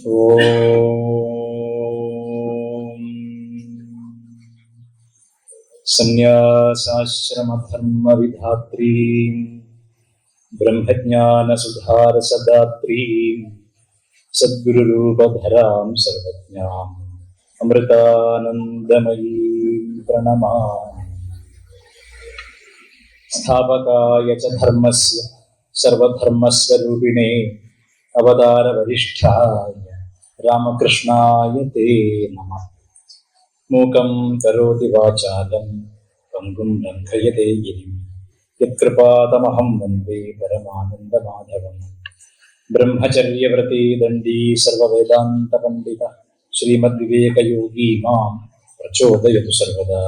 ഓം സന്യാസാശ്രമധർമ്മവിധാത്രീം ബ്രഹ്മജ്ഞാനസുധാരസദാത്രീം സദ്ഗുരുരൂപധരാം സർവജ്ഞാം അമൃതാനന്ദമയീം പ്രണമാമി. സ്ഥാപകായ ച ധർമ്മസ്യ സർവധർമ്മസ്വരൂപിണേ അവതാരവരിഷ്ഠായ രാമകൃഷ്ണായ തേ നമഃ. മൂകം കരോതി വാചാലം പങ്കും ലംഘയതേ ഗിരിം യത്കൃപാതമഹം വന്ദേ പരമാനന്ദമാധവം. ബ്രഹ്മചര്യവ്രതീ ദണ്ഡീ സർവവേദാന്ത പണ്ഡിത ശ്രീമദ്വിവേകയോഗീ മാം പ്രചോദയതു സർവദാ.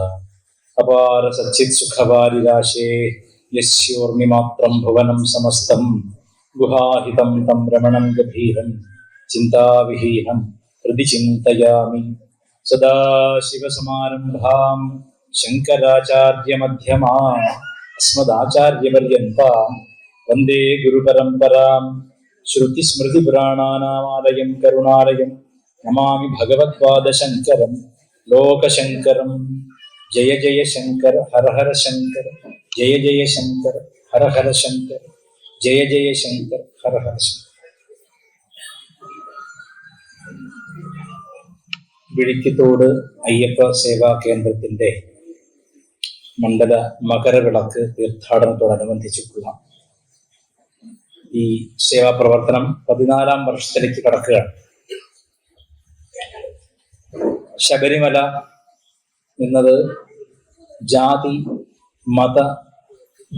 അപാര സച്ചിത് സുഖവാരിരാശേ യസ്യോർമിമാത്രം ഭുവനം സമസ്തം ഗുഹാഹിതം തം രമണം ഗഭീരം ചിന്താവിഹീനം ഹൃദി ചിന്തയാമി. സദാശിവസമാരംഭാം ശങ്കരാചാര്യമധ്യമാം അസ്മദാചാര്യപര്യന്താം വന്ദേ ഗുരുപരമ്പരാം. ശ്രുതിസ്മൃതിപുരാണാനാമാലയം കരുണാലയം നമാമി ഭഗവത്പാദശങ്കരം ലോകശങ്കരം. ജയ ജയ ശങ്കര ഹര ഹര ശങ്കര, ജയ ജയ ശങ്കര ഹര ഹര ശങ്കര, ജയ ജയ ശങ്കർ ഹര ഹര ശങ്കർ. വിഴിക്കത്തോട് അയ്യപ്പ സേവാ കേന്ദ്രത്തിന്റെ മണ്ഡല മകരവിളക്ക് തീർത്ഥാടനത്തോടനുബന്ധിച്ചിട്ടുള്ള ഈ സേവാ പ്രവർത്തനം 14ാം വർഷത്തിലേക്ക് കടക്കുകയാണ്. ശബരിമല എന്നത് ജാതി മത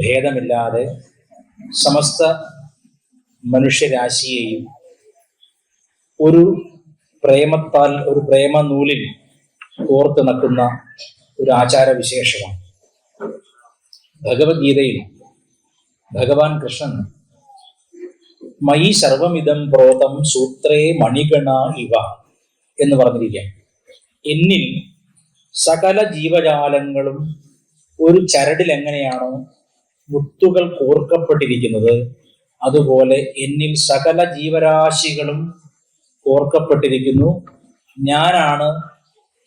ഭേദമില്ലാതെ സമസ്ത മനുഷ്യരാശിയെയും ഒരു പ്രേമത്താൽ, ഒരു പ്രേമ നൂലിൽ കോർത്തിണക്കുന്ന ഒരു ആചാരവിശേഷമാണ്. ഭഗവത്ഗീതയിൽ ഭഗവാൻ കൃഷ്ണൻ മയി സർവമിതം പ്രോതം സൂത്രേ മണിഗണ ഇവ എന്ന് പറഞ്ഞിരിക്കുക. എന്നിൽ സകല ജീവജാലങ്ങളും ഒരു ചരടിൽ എങ്ങനെയാണോ മുത്തുകൾ കോർക്കപ്പെട്ടിരിക്കുന്നത്, അതുപോലെ എന്നിൽ സകല ജീവരാശികളും കോർക്കപ്പെട്ടിരിക്കുന്നു. ഞാനാണ്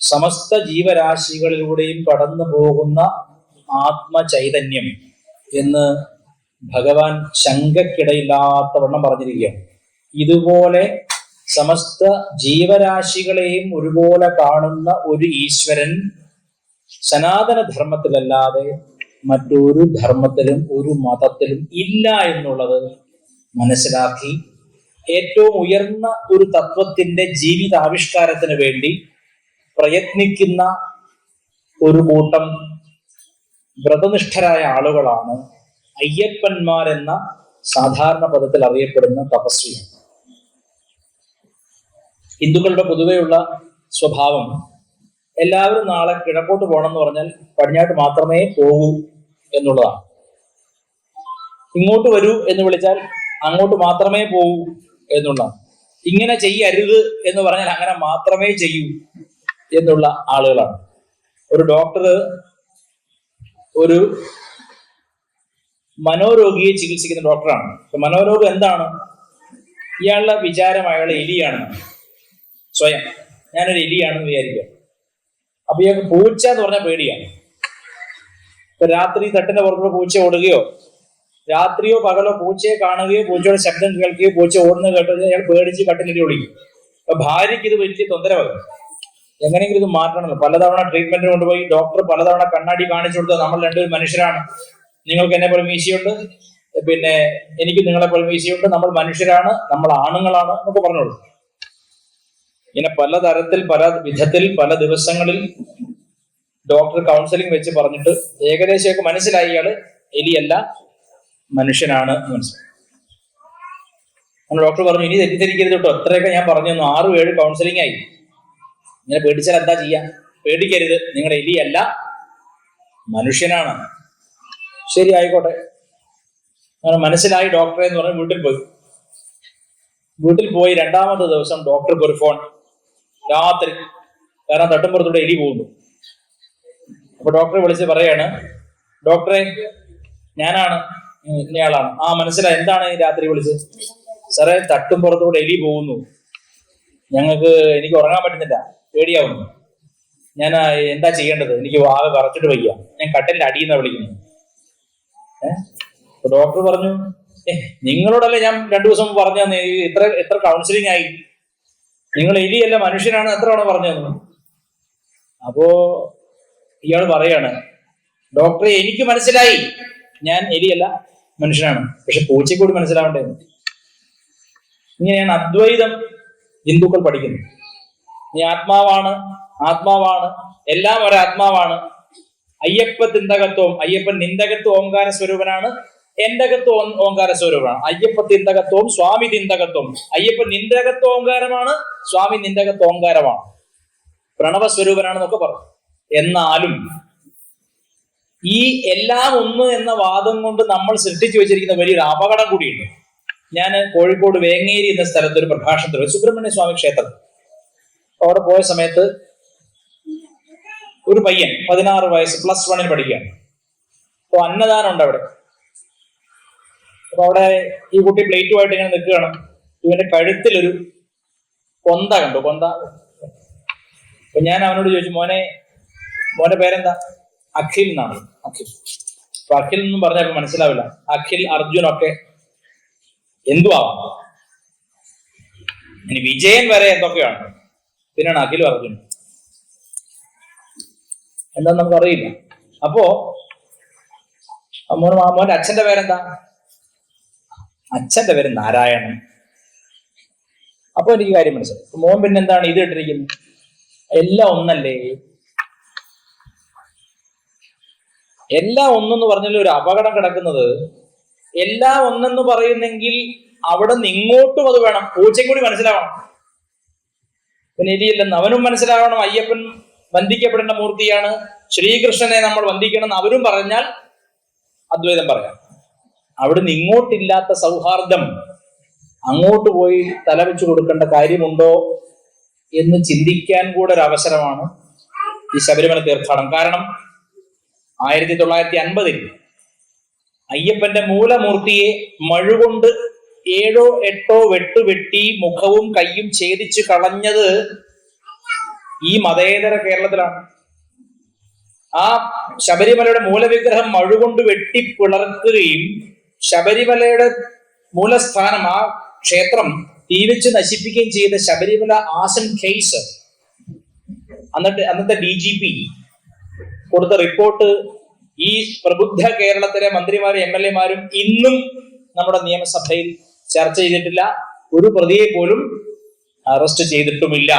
സമസ്ത ജീവരാശികളിലൂടെയും കടന്നു പോകുന്ന ആത്മചൈതന്യം എന്ന് ഭഗവാൻ ശങ്കയ്ക്കിടയില്ലാത്തവണ്ണം പറഞ്ഞിരിക്കുകയാണ്. ഇതുപോലെ സമസ്ത ജീവരാശികളെയും ഒരുപോലെ കാണുന്ന ഒരു ഈശ്വരൻ സനാതന ധർമ്മത്തിലല്ലാതെ മറ്റൊരു ധർമ്മത്തിലും ഒരു മതത്തിലും ഇല്ല എന്നുള്ളത് മനസ്സിലാക്കി ഏറ്റവും ഉയർന്ന ഒരു തത്വത്തിന്റെ ജീവിതാവിഷ്കാരത്തിന് വേണ്ടി പ്രയത്നിക്കുന്ന ഒരു കൂട്ടം വ്രതനിഷ്ഠരായ ആളുകളാണ് അയ്യപ്പന്മാരെന്ന സാധാരണ പദത്തിൽ അറിയപ്പെടുന്ന തപസ്വികൾ. ഹിന്ദുക്കളുടെ പൊതുവെയുള്ള സ്വഭാവം എല്ലാവരും നാളെ കിഴക്കോട്ട് പോകണം എന്ന് പറഞ്ഞാൽ പടിഞ്ഞാട്ട് മാത്രമേ പോകൂ എന്നുള്ളതാണ്. ഇങ്ങോട്ട് വരൂ എന്ന് വിളിച്ചാൽ അങ്ങോട്ട് മാത്രമേ പോകൂ എന്നുള്ളതാണ്. ഇങ്ങനെ ചെയ്യരുത് എന്ന് പറഞ്ഞാൽ അങ്ങനെ മാത്രമേ ചെയ്യൂ എന്നുള്ള ആളുകളാണ്. ഒരു ഡോക്ടർ ഒരു മനോരോഗിയെ ചികിത്സിക്കുന്ന ഡോക്ടറാണ്. മനോരോഗം എന്താണ്? ഇയാളുടെ വിചാരം അയാൾ എലിയാണ്. സ്വയം ഞാനൊരു എലിയാണെന്ന് വിചാരിക്കുക. അപ്പൊ ഇയാൾക്ക് പൂച്ച എന്ന് പറഞ്ഞാൽ പേടിയാണ്. ഇപ്പൊ രാത്രി തട്ടിന്റെ പുറത്തുള്ള പൂച്ച ഓടുകയോ, രാത്രിയോ പകലോ പൂച്ചയെ കാണുകയോ പൂച്ചയുടെ ശബ്ദം കേൾക്കുകയോ പൂച്ച ഓടുന്നത് കേട്ടോ അയാൾ പേടിച്ച് കട്ടിലിട്ട് ഒളിക്കും. അപ്പൊ ഭാര്യയ്ക്ക് ഇത് വലിയ തൊന്തരവാകും. എങ്ങനെയെങ്കിലും ഇത് മാറ്റണമല്ലോ. പലതവണ ട്രീറ്റ്മെന്റിന് കൊണ്ടുപോയി ഡോക്ടർ പലതവണ കണ്ണാടി കാണിച്ചു കൊടുത്തത് നമ്മൾ രണ്ടുപേരും മനുഷ്യരാണ്, നിങ്ങൾക്ക് എന്നെ പോലെ മീശയുണ്ട്, പിന്നെ എനിക്ക് നിങ്ങളെ പോലെ മീശയുണ്ട്, നമ്മൾ മനുഷ്യരാണ്, നമ്മൾ ആണുങ്ങളാണ് എന്നൊക്കെ പറഞ്ഞോളൂ. ഇങ്ങനെ പലതരത്തിൽ പല വിധത്തിൽ പല ദിവസങ്ങളിൽ ഡോക്ടർ കൗൺസിലിംഗ് വെച്ച് പറഞ്ഞിട്ട് ഏകദേശമൊക്കെ മനസ്സിലായി ഇയാള് എലിയല്ല മനുഷ്യനാണ് മനസ്സിലായി. ഡോക്ടർ പറഞ്ഞു ഇനി തെറ്റിദ്ധരിക്കരുത് കേട്ടോ, അത്രയൊക്കെ ഞാൻ പറഞ്ഞു തന്നു. 6-7 കൗൺസിലിംഗ് ആയി. ഇങ്ങനെ പേടിച്ചാൽ എന്താ ചെയ്യാ? പേടിക്കരുത്, നിങ്ങളുടെ എലിയല്ല മനുഷ്യനാണ്. ശരി, ആയിക്കോട്ടെ. അങ്ങനെ മനസ്സിലായി ഡോക്ടറെ എന്ന് പറഞ്ഞ് വീട്ടിൽ പോയി 2ാമത്തെ ദിവസം ഡോക്ടർക്ക് ഒരു ഫോൺ രാത്രി, കാരണം തട്ടുംപുറത്തൂടെ എലി പോകുന്നു. അപ്പൊ ഡോക്ടറെ വിളിച്ച് പറയാണ്, ഡോക്ടറെ ഞാനാണ് ഇന്നയാളാണ്. ആ മനസ്സിലായി, എന്താണ് രാത്രി വിളിച്ചത്? സാറേ തട്ടുംപുറത്തൂടെ എലി പോകുന്നു. എനിക്ക് ഉറങ്ങാൻ പറ്റുന്നില്ല, പേടിയാവുന്നു. ഞാൻ എന്താ ചെയ്യേണ്ടത്? എനിക്ക് ആകെ കറച്ചിട്ട് വയ്യ, ഞാൻ കട്ടിലിന്റെ അടിയെന്നാ വിളിക്കുന്നു. ഡോക്ടർ പറഞ്ഞു, നിങ്ങളോടല്ലേ ഞാൻ 2 ദിവസം പറഞ്ഞു തന്നെ, എത്ര കൗൺസിലിംഗ് ആയി, നിങ്ങൾ എലിയല്ല മനുഷ്യനാണ്, എത്ര തവണ പറഞ്ഞു തന്നു. അപ്പോ ഇയാൾ പറയാണ്, ഡോക്ടറെ എനിക്ക് മനസ്സിലായി ഞാൻ എലിയല്ല മനുഷ്യനാണ്, പക്ഷെ പൂച്ചയ്ക്ക് കൂടി മനസ്സിലാവണ്ടേ. ഇങ്ങനെയാണ് അദ്വൈതം ഹിന്ദുക്കൾ പഠിക്കുന്നത്. നീ ആത്മാവാണ്, എല്ലാം ഒരാത്മാവാണ്. അയ്യപ്പൻ നിന്ദകത്വം ഓംകാര സ്വരൂപനാണ്, എന്റകത്വം ഓംകാര സ്വരൂപനാണ്. അയ്യപ്പ തിന്തകത്വവും സ്വാമി തിന്തകത്വം. അയ്യപ്പൻ നിന്ദകത്വ ഓംകാരമാണ്, സ്വാമി നിന്ദകത്വ ഓംകാരമാണ്, പ്രണവസ്വരൂപനാണെന്നൊക്കെ പറഞ്ഞു. എന്നാലും ഈ എല്ലാം ഒന്ന് എന്ന വാദം കൊണ്ട് നമ്മൾ സൃഷ്ടിച്ചു വെച്ചിരിക്കുന്ന വലിയൊരു അപകടം കൂടിയുണ്ട്. ഞാൻ കോഴിക്കോട് വേങ്ങേരി എന്ന സ്ഥലത്ത് ഒരു പ്രഭാഷണത്തിൽ, സുബ്രഹ്മണ്യ സ്വാമി ക്ഷേത്രം, അവിടെ പോയ സമയത്ത് ഒരു പയ്യൻ 16 വയസ്സ് +1 പഠിക്കുകയാണ്. അപ്പൊ അന്നദാനം ഉണ്ട് അവിടെ. അപ്പൊ അവിടെ ഈ കുട്ടി പ്ലേറ്റുമായിട്ട് ഇങ്ങനെ നിൽക്കുകയാണ്. ഇവന്റെ കഴുത്തിലൊരു കൊന്ത കണ്ടു, കൊന്ത. അപ്പൊ ഞാൻ അവനോട് ചോദിച്ചു, മോന്റെ പേരെന്താ? അഖിൽ എന്നാണ്. അഖിൽ. അപ്പൊ അഖിൽ എന്നും പറഞ്ഞാൽ മനസ്സിലാവില്ല. അഖിൽ, അർജുൻ ഒക്കെ എന്തുവാവാം. ഇനി വിജയൻ വരെ എന്തൊക്കെയാണ്, പിന്നാണ് അഖിലും അർജുനും. എന്താന്ന് നമുക്കറിയില്ല. അപ്പോ മോന്റെ അച്ഛന്റെ പേരെന്താ? അച്ഛന്റെ പേര് നാരായണൻ. അപ്പൊ എനിക്ക് കാര്യം മനസ്സിലായി. മോൻ പിന്നെ എന്താണ് ഇത് ഇട്ടിരിക്കുന്നത്? എല്ലാം ഒന്നല്ലേ? എല്ലാം ഒന്നെന്ന് പറഞ്ഞാൽ ഒരു അപകടം കിടക്കുന്നത്, എല്ലാം ഒന്നെന്ന് പറയുന്നെങ്കിൽ അവിടെ നിന്ന് ഇങ്ങോട്ടും അത് വേണം. പൂച്ചയും കൂടി മനസ്സിലാവണം. പിന്നെ എലിയല്ലെന്ന് അവനും മനസ്സിലാവണം. അയ്യപ്പൻ വന്ദിക്കപ്പെടേണ്ട മൂർത്തിയാണ്, ശ്രീകൃഷ്ണനെ നമ്മൾ വന്ദിക്കണം എന്ന് അവരും പറഞ്ഞാൽ അദ്വൈതം പറയാം. അവിടുന്ന് ഇങ്ങോട്ടില്ലാത്ത സൗഹാർദ്ദം അങ്ങോട്ട് പോയി തലവെച്ചു കൊടുക്കേണ്ട കാര്യമുണ്ടോ എന്ന് ചിന്തിക്കാൻ കൂടെ ഒരു അവസരമാണ് ഈ ശബരിമല തീർത്ഥാടനം. കാരണം 1950 അയ്യപ്പന്റെ മൂലമൂർത്തിയെ മഴുകൊണ്ട് 7 or 8 വെട്ടുവെട്ടി മുഖവും കയ്യും ഛേദിച്ചു കളഞ്ഞത് ഈ മതേതര കേരളത്തിലാണ്. ആ ശബരിമലയുടെ മൂലവിഗ്രഹം മഴുകൊണ്ട് വെട്ടി പിളർക്കുകയും ശബരിമലയുടെ മൂലസ്ഥാനം, ആ ക്ഷേത്രം തീവച്ച് നശിപ്പിക്കുകയും ചെയ്ത ശബരിമല ആസൻ കേസ് അന്നത്തെ DGP കൊടുത്ത റിപ്പോർട്ട് ഈ പ്രബുദ്ധ കേരളത്തിലെ മന്ത്രിമാരും MLA മാരും ഇന്നും നമ്മുടെ നിയമസഭയിൽ ചർച്ച ചെയ്തിട്ടില്ല. ഒരു പ്രതിയെ പോലും അറസ്റ്റ് ചെയ്തിട്ടുമില്ല.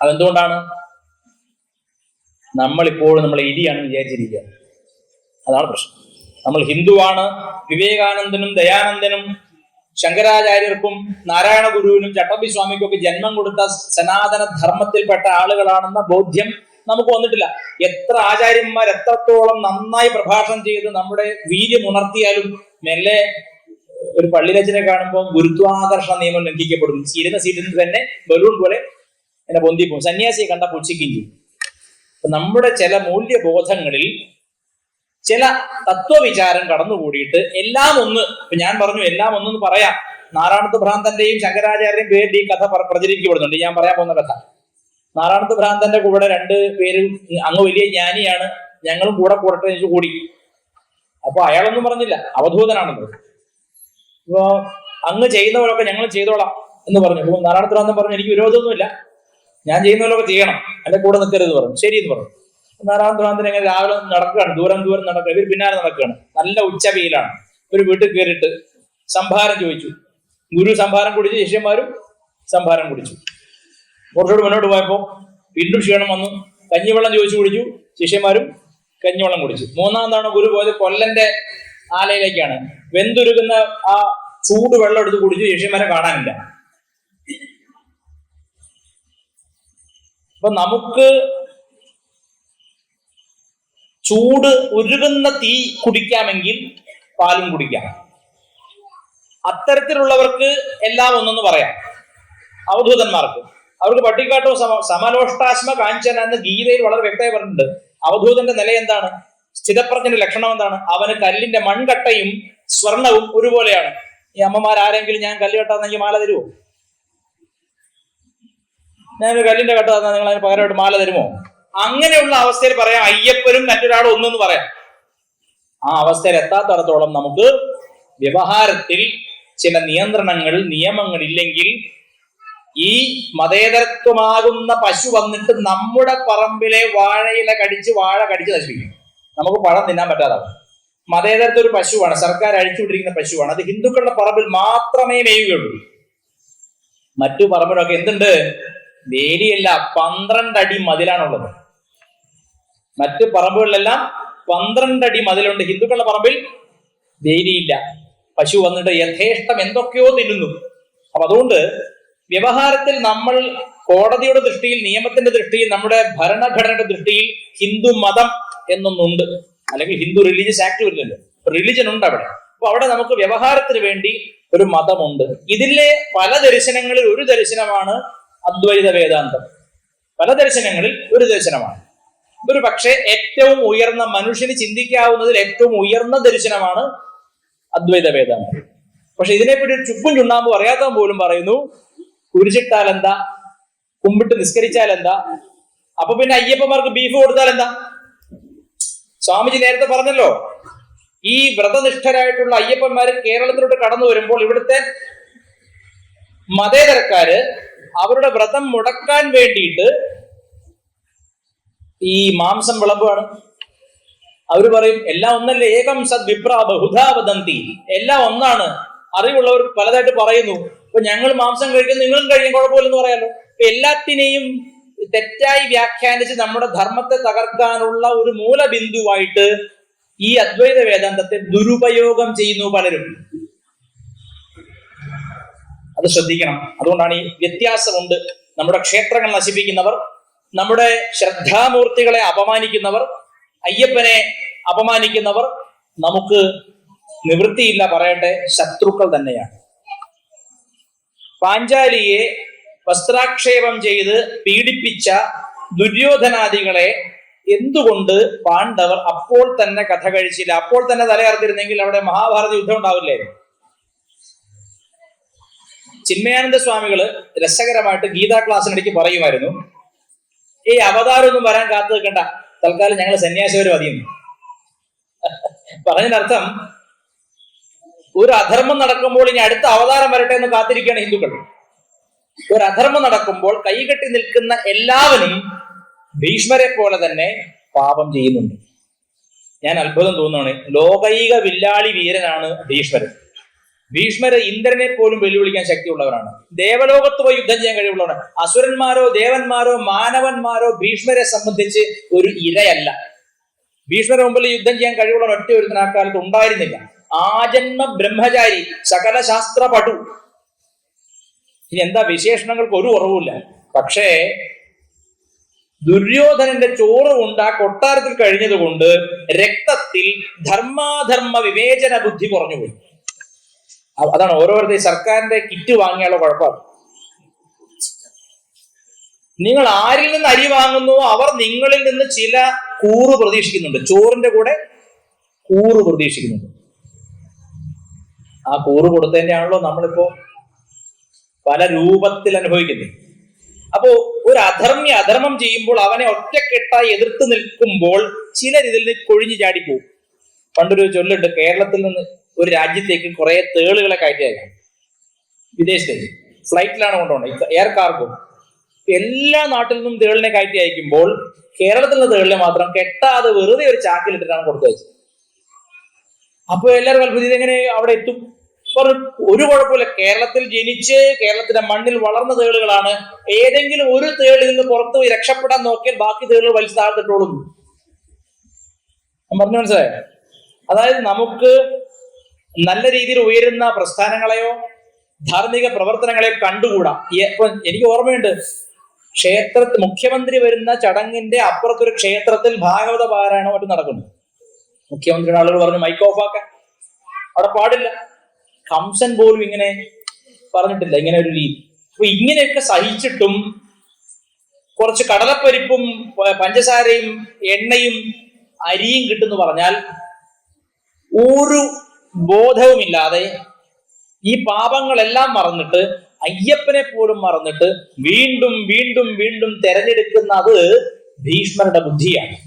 അതെന്തുകൊണ്ടാണ്? നമ്മളിപ്പോഴും നമ്മൾ എലിയാണ് വിചാരിച്ചിരിക്കുക. അതാണ് പ്രശ്നം. നമ്മൾ ഹിന്ദുവാണ്. വിവേകാനന്ദനും ദയാനന്ദനും ശങ്കരാചാര്യർക്കും നാരായണ ഗുരുവിനും ചട്ടമ്പി സ്വാമിക്കും ഒക്കെ ജന്മം കൊടുത്ത സനാതന ധർമ്മത്തിൽപ്പെട്ട ആളുകളാണെന്ന ബോധ്യം നമുക്ക് വന്നിട്ടില്ല. എത്ര ആചാര്യന്മാർ എത്രത്തോളം നന്നായി പ്രഭാഷണം ചെയ്ത് നമ്മുടെ വീര്യം ഉണർത്തിയാലും മെല്ലെ ഒരു പള്ളിരച്ചനെ കാണുമ്പോൾ ഗുരുത്വാകർഷണ നിയമം ലംഘിക്കപ്പെടും. ഇരുന്ന സീറ്റിൽ നിന്ന് തന്നെ ബലൂൺ പോലെ എന്നെ പൊന്തിപ്പോവും. സന്യാസിയെ കണ്ട പുച്ഛിക്കുകയും ചെയ്യും. നമ്മുടെ ചില മൂല്യബോധങ്ങളിൽ ചില തത്വവിചാരം കടന്നുകൂടിയിട്ട് എല്ലാം ഒന്ന്, ഇപ്പൊ ഞാൻ പറഞ്ഞു എല്ലാം ഒന്നെന്ന് പറയാം. നാരായണത്ത് ഭ്രാന്തന്റെയും ശങ്കരാചാര്യന്റെയും പേരിൽ ഈ കഥ പ്രചരിക്കപ്പെടുന്നുണ്ട്. ഞാൻ പറയാൻ പോകുന്ന കഥ, നാരായണത്ത് ഭ്രാന്തന്റെ കൂടെ 2 പേര് അങ്ങ് വലിയ ജ്ഞാനിയാണ്, ഞങ്ങളും കൂടെ കൂടട്ടെ എന്ന് കൂടി. അപ്പൊ അയാളൊന്നും പറഞ്ഞില്ല, അവധൂതനാണെന്ന്. ഇപ്പൊ അങ്ങ് ചെയ്യുന്നവരൊക്കെ ഞങ്ങൾ ചെയ്തോളാം എന്ന് പറഞ്ഞു. അപ്പൊ നാരായണത്ത് ഭ്രാന്തൻ പറഞ്ഞു, എനിക്ക് വിരോധമൊന്നുമില്ല, ഞാൻ ചെയ്യുന്നവരൊക്കെ ചെയ്യണം, എന്റെ കൂടെ നിൽക്കരുത് പറഞ്ഞു. ശരി എന്ന് പറഞ്ഞു. നാരായണ ഭ്രാന്തൻ എങ്ങനെ രാവിലെ നടക്കുകയാണ്, ദൂരം നടക്കുക, ഇവർ പിന്നാലെ നടക്കുകയാണ്. നല്ല ഉച്ച വെയിലാണ്. ഒരു വീട്ടിൽ കയറിയിട്ട് സംഭാരം ചോദിച്ചു. ഗുരു സംഭാരം കുടിച്ചു, ശിഷ്യന്മാരും സംഭാരം കുടിച്ചു. കുറച്ചുകൂടി മുന്നോട്ട് പോയപ്പോ വീണ്ടും ക്ഷീണം വന്നു. കഞ്ഞിവെള്ളം ചോദിച്ചു കുടിച്ചു, ശിഷ്യന്മാരും കഞ്ഞിവെള്ളം കുടിച്ചു. 3-ാം തവണ ഗുരു പോയത് കൊല്ലന്റെ ആലയിലേക്കാണ്. വെന്തുരുകുന്ന ആ ചൂട് വെള്ളം എടുത്ത് കുടിച്ചു, ശിഷ്യന്മാരെ കാണാനില്ല. അപ്പൊ നമുക്ക് ചൂട് ഉരുകുന്ന തീ കുടിക്കാമെങ്കിൽ പാലും കുടിക്കാം. അത്തരത്തിലുള്ളവർക്ക് എല്ലാം ഒന്നെന്ന് പറയാം. അവധൂതന്മാർക്ക് അവർക്ക് പട്ടിക്കാട്ടോ സമലോഷ്ടാശ്മ കാഞ്ചന എന്ന് ഗീതയിൽ വളരെ വ്യക്തമായി പറഞ്ഞിട്ടുണ്ട്. അവധൂതന്റെ നില എന്താണ്? സ്ഥിതപ്രജ്ഞന്റെ ലക്ഷണം എന്താണ്? അവന് കല്ലിന്റെ മൺകട്ടയും സ്വർണവും ഒരുപോലെയാണ്. ഈ അമ്മമാരാരെങ്കിലും ഞാൻ കല്ല് കെട്ടാന്നെങ്കിൽ മാല തരുമോ? ഞാനൊരു കല്ലിന്റെ കട്ട തന്നാൽ നിങ്ങൾ അതിന് പകരമായിട്ട് മാല തരുമോ? അങ്ങനെയുള്ള അവസ്ഥയിൽ പറയാം അയ്യപ്പനും മറ്റൊരാളും ഒന്നെന്ന് പറയാം. ആ അവസ്ഥയിൽ എത്താത്തടത്തോളം നമുക്ക് വ്യവഹാരത്തിൽ ചില നിയന്ത്രണങ്ങൾ, നിയമങ്ങൾ ഇല്ലെങ്കിൽ ഈ മതേതരത്വമാകുന്ന പശു വന്നിട്ട് നമ്മുടെ പറമ്പിലെ വാഴയില കടിച്ച് നശിപ്പിക്കും. നമുക്ക് പഴം തിന്നാൻ പറ്റാതാവും. മതേതരത്വ ഒരു പശുവാണ്, സർക്കാർ അഴിച്ചുവിട്ടിരിക്കുന്ന പശുവാണ്. അത് ഹിന്ദുക്കളുടെ പറമ്പിൽ മാത്രമേ മേയുകയുള്ളൂ. മറ്റു പറമ്പിലൊക്കെ എന്തുണ്ട്? വേലിയല്ല, 12 അടി മതിലാണുള്ളത്. മറ്റു പറമ്പുകളിലെല്ലാം 12 അടി മതിലുണ്ട്. ഹിന്ദുക്കളുടെ പറമ്പിൽ വേലിയില്ല. പശു വന്നിട്ട് യഥേഷ്ടം എന്തൊക്കെയോ തിന്നുന്നു. അപ്പൊ അതുകൊണ്ട് വ്യവഹാരത്തിൽ നമ്മൾ കോടതിയുടെ ദൃഷ്ടിയിൽ, നിയമത്തിന്റെ ദൃഷ്ടിയിൽ, നമ്മുടെ ഭരണഘടനയുടെ ദൃഷ്ടിയിൽ ഹിന്ദു മതം എന്നൊന്നുണ്ട്. അല്ലെങ്കിൽ ഹിന്ദു റിലീജിയസ് ആക്ട് വരില്ലല്ലോ, റിലിജൻ ഉണ്ട് അവിടെ. അപ്പൊ അവിടെ നമുക്ക് വ്യവഹാരത്തിന് വേണ്ടി ഒരു മതമുണ്ട്. ഇതിലെ പല ദർശനങ്ങളിൽ ഒരു ദർശനമാണ് അദ്വൈത വേദാന്തം. പല ദർശനങ്ങളിൽ ഒരു ദർശനമാണ്. ഒരു പക്ഷേ ഏറ്റവും ഉയർന്ന, മനുഷ്യന് ചിന്തിക്കാവുന്നതിൽ ഏറ്റവും ഉയർന്ന ദർശനമാണ് അദ്വൈത വേദാന്തം. പക്ഷെ ഇതിനെപ്പറ്റി ഒരു ചുക്കും ചുണ്ണാമ്പും അറിയാത്തവൻ പോലും പറയുന്നു കുരിശിട്ടാൽ എന്താ, കുമ്പിട്ട് നിസ്കരിച്ചാൽ എന്താ, അപ്പൊ പിന്നെ അയ്യപ്പന്മാർക്ക് ബീഫ് കൊടുത്താൽ എന്താ? സ്വാമിജി നേരത്തെ പറഞ്ഞല്ലോ, ഈ വ്രതനിഷ്ഠരായിട്ടുള്ള അയ്യപ്പന്മാര് കേരളത്തിലോട്ട് കടന്നു വരുമ്പോൾ ഇവിടുത്തെ മതേതരക്കാര് അവരുടെ വ്രതം മുടക്കാൻ വേണ്ടിയിട്ട് ഈ മാംസം വിളമ്പാണ്. അവര് പറയും എല്ലാം ഒന്നല്ലേ, ഏകം സദ് വിപ്രാ ബഹുധാ വദന്തി, എല്ലാം ഒന്നാണ്. അറിവുള്ളവർ പലതായിട്ട് പറയുന്നു. ഇപ്പൊ ഞങ്ങൾ മാംസം കഴിക്കും, നിങ്ങളും കഴിയും, കുഴപ്പമില്ലെന്ന് പറയാലോ. എല്ലാത്തിനെയും തെറ്റായി വ്യാഖ്യാനിച്ച് നമ്മുടെ ധർമ്മത്തെ തകർക്കാനുള്ള ഒരു മൂലബിന്ദുവായിട്ട് ഈ അദ്വൈത വേദാന്തത്തെ ദുരുപയോഗം ചെയ്യുന്നു പലരും. അത് ശ്രദ്ധിക്കണം. അതുകൊണ്ടാണ് ഈ വ്യത്യാസമുണ്ട്. നമ്മുടെ ക്ഷേത്രങ്ങൾ നശിപ്പിക്കുന്നവർ, നമ്മുടെ ശ്രദ്ധാമൂർത്തികളെ അപമാനിക്കുന്നവർ, അയ്യപ്പനെ അപമാനിക്കുന്നവർ നമുക്ക് നിവൃത്തിയില്ല പറയട്ടെ, ശത്രുക്കൾ തന്നെയാണ്. പാഞ്ചാലിയെ വസ്ത്രാക്ഷേപം ചെയ്ത് പീഡിപ്പിച്ച ദുര്യോധനാദികളെ എന്തുകൊണ്ട് പാണ്ഡവർ അപ്പോൾ തന്നെ കഥ കഴിച്ചില്ല? അപ്പോൾ തന്നെ തലയർത്തിരുന്നെങ്കിൽ അവിടെ മഹാഭാരത യുദ്ധം ഉണ്ടാവില്ലേ? ചിന്മയാനന്ദ സ്വാമികള് രസകരമായിട്ട് ഗീതാ ക്ലാസ്സിനിടയ്ക്ക് പറയുമായിരുന്നു, ഈ അവതാരമൊന്നും വരാൻ കാത്തു നിൽക്കണ്ട, തൽക്കാലം ഞങ്ങൾ സന്യാസിവരും മതിയെന്ന്. പറഞ്ഞതിനർത്ഥം ഒരു അധർമ്മം നടക്കുമ്പോൾ ഇനി അടുത്ത അവതാരം വരട്ടെ എന്ന് കാത്തിരിക്കുകയാണ് ഹിന്ദുക്കൾ. ഒരു അധർമ്മം നടക്കുമ്പോൾ കൈകെട്ടി നിൽക്കുന്ന എല്ലാവരും ഭീഷ്മരെ പോലെ തന്നെ പാപം ചെയ്യുന്നുണ്ട്. ഞാൻ അത്ഭുതം തോന്നുകയാണ്. ലോകൈക വില്ലാളി വീരനാണ് ഭീഷ്മരൻ. ഭീഷ്മര് ഇന്ദ്രനെ പോലും വെല്ലുവിളിക്കാൻ ശക്തിയുള്ളവരാണ്. ദേവലോകത്ത് പോയി യുദ്ധം ചെയ്യാൻ കഴിവുള്ളവരാണ്. അസുരന്മാരോ ദേവന്മാരോ മാനവന്മാരോ ഭീഷ്മരെ സംബന്ധിച്ച് ഒരു ഇരയല്ല. ഭീഷ്മര മുമ്പിൽ യുദ്ധം ചെയ്യാൻ കഴിവുള്ള ഒറ്റ ഒരുത്തിന് ആ കാലത്ത് ഉണ്ടായിരുന്നില്ല. ആജന്മ ബ്രഹ്മചാരി, സകല ശാസ്ത്ര പടു. ഇനി എന്താ വിശേഷണങ്ങൾക്ക് ഒരു കുറവുമില്ല. പക്ഷേ ദുര്യോധനന്റെ ചോറ് കൊണ്ട് ആ കൊട്ടാരത്തിൽ കഴിഞ്ഞത് കൊണ്ട് രക്തത്തിൽ ധർമാധർമ്മ വിവേചന ബുദ്ധി കുറഞ്ഞുപോയി. അതാണ് ഓരോരുത്തരും സർക്കാരിന്റെ കിറ്റ് വാങ്ങിയാലുള്ള കുഴപ്പം. നിങ്ങൾ ആരിൽ നിന്ന് അരി വാങ്ങുന്നുവോ അവർ നിങ്ങളിൽ നിന്ന് ചില കൂറ് പ്രതീക്ഷിക്കുന്നുണ്ട്. ചോറിന്റെ കൂടെ കൂറ് പ്രതീക്ഷിക്കുന്നുണ്ട്. ആ കൂറ് കൊടുത്തതിന്റെ ആണല്ലോ നമ്മളിപ്പോ പല രൂപത്തിൽ അനുഭവിക്കുന്നത്. അപ്പോ ഒരു അധർമ്മം ചെയ്യുമ്പോൾ അവനെ ഒറ്റക്കെട്ടായി എതിർത്ത് നിൽക്കുമ്പോൾ ചിലർ ഇതിൽ നിന്ന് കൊഴിഞ്ഞു ചാടിപ്പോവും. പണ്ടൊരു ചൊല്ലുണ്ട്, കേരളത്തിൽ നിന്ന് ഒരു രാജ്യത്തേക്ക് കുറെ തേളുകളെ കയറ്റി അയക്കും, വിദേശത്തേക്ക് ഫ്ലൈറ്റിലാണ് കൊണ്ടുപോകണം, എയർ കാർഗോ. എല്ലാ നാട്ടിൽ നിന്നും തേളിനെ കയറ്റി അയക്കുമ്പോൾ കേരളത്തിലുള്ള തേളിനെ മാത്രം കെട്ടാതെ വെറുതെ ഒരു ചാക്കിലിട്ടിട്ടാണ് കൊടുത്തയച്ചത്. അപ്പൊ എല്ലാവരും അത്ഭുതം, ഇതെങ്ങനെ അവിടെ എത്തും? ഒരു കുഴപ്പമില്ല, കേരളത്തിൽ ജനിച്ച് കേരളത്തിന്റെ മണ്ണിൽ വളർന്ന തേളുകളാണ്. ഏതെങ്കിലും ഒരു തേളിൽ നിന്ന് പുറത്തു പോയി രക്ഷപ്പെടാൻ നോക്കിയാൽ ബാക്കി തേളുകൾ വലിച്ചു താഴ്ത്തിട്ടോളും. പറഞ്ഞു മനസ്സിലായോ? അതായത് നമുക്ക് നല്ല രീതിയിൽ ഉയരുന്ന പ്രസ്ഥാനങ്ങളെയോ ധാർമ്മിക പ്രവർത്തനങ്ങളെയോ കണ്ടുകൂടാ. എനിക്ക് ഓർമ്മയുണ്ട്, മുഖ്യമന്ത്രി വരുന്ന ചടങ്ങിന്റെ അപ്പുറത്തൊരു ക്ഷേത്രത്തിൽ ഭാഗവത പാരായണം മറ്റും നടക്കുന്നു. മുഖ്യമന്ത്രിയുടെ ആളുകൾ പറഞ്ഞു മൈക്ക് ഓഫ് ആക്കാൻ, അവിടെ പാടില്ല. കംസൻ പോലും ഇങ്ങനെ പറഞ്ഞിട്ടില്ല, ഇങ്ങനെ ഒരു രീതി. അപ്പൊ ഇങ്ങനെയൊക്കെ സഹിച്ചിട്ടും കുറച്ച് കടലപ്പരിപ്പും പഞ്ചസാരയും എണ്ണയും അരിയും കിട്ടുമെന്ന് പറഞ്ഞാൽ ഒരു ബോധവുമില്ലാതെ ഈ പാപങ്ങളെല്ലാം മറന്നിട്ട് അയ്യപ്പനെ പോലും മറന്നിട്ട് വീണ്ടും വീണ്ടും വീണ്ടും തെരഞ്ഞെടുക്കുന്നത് ഭീഷ്മരുടെ ബുദ്ധിയാണ്.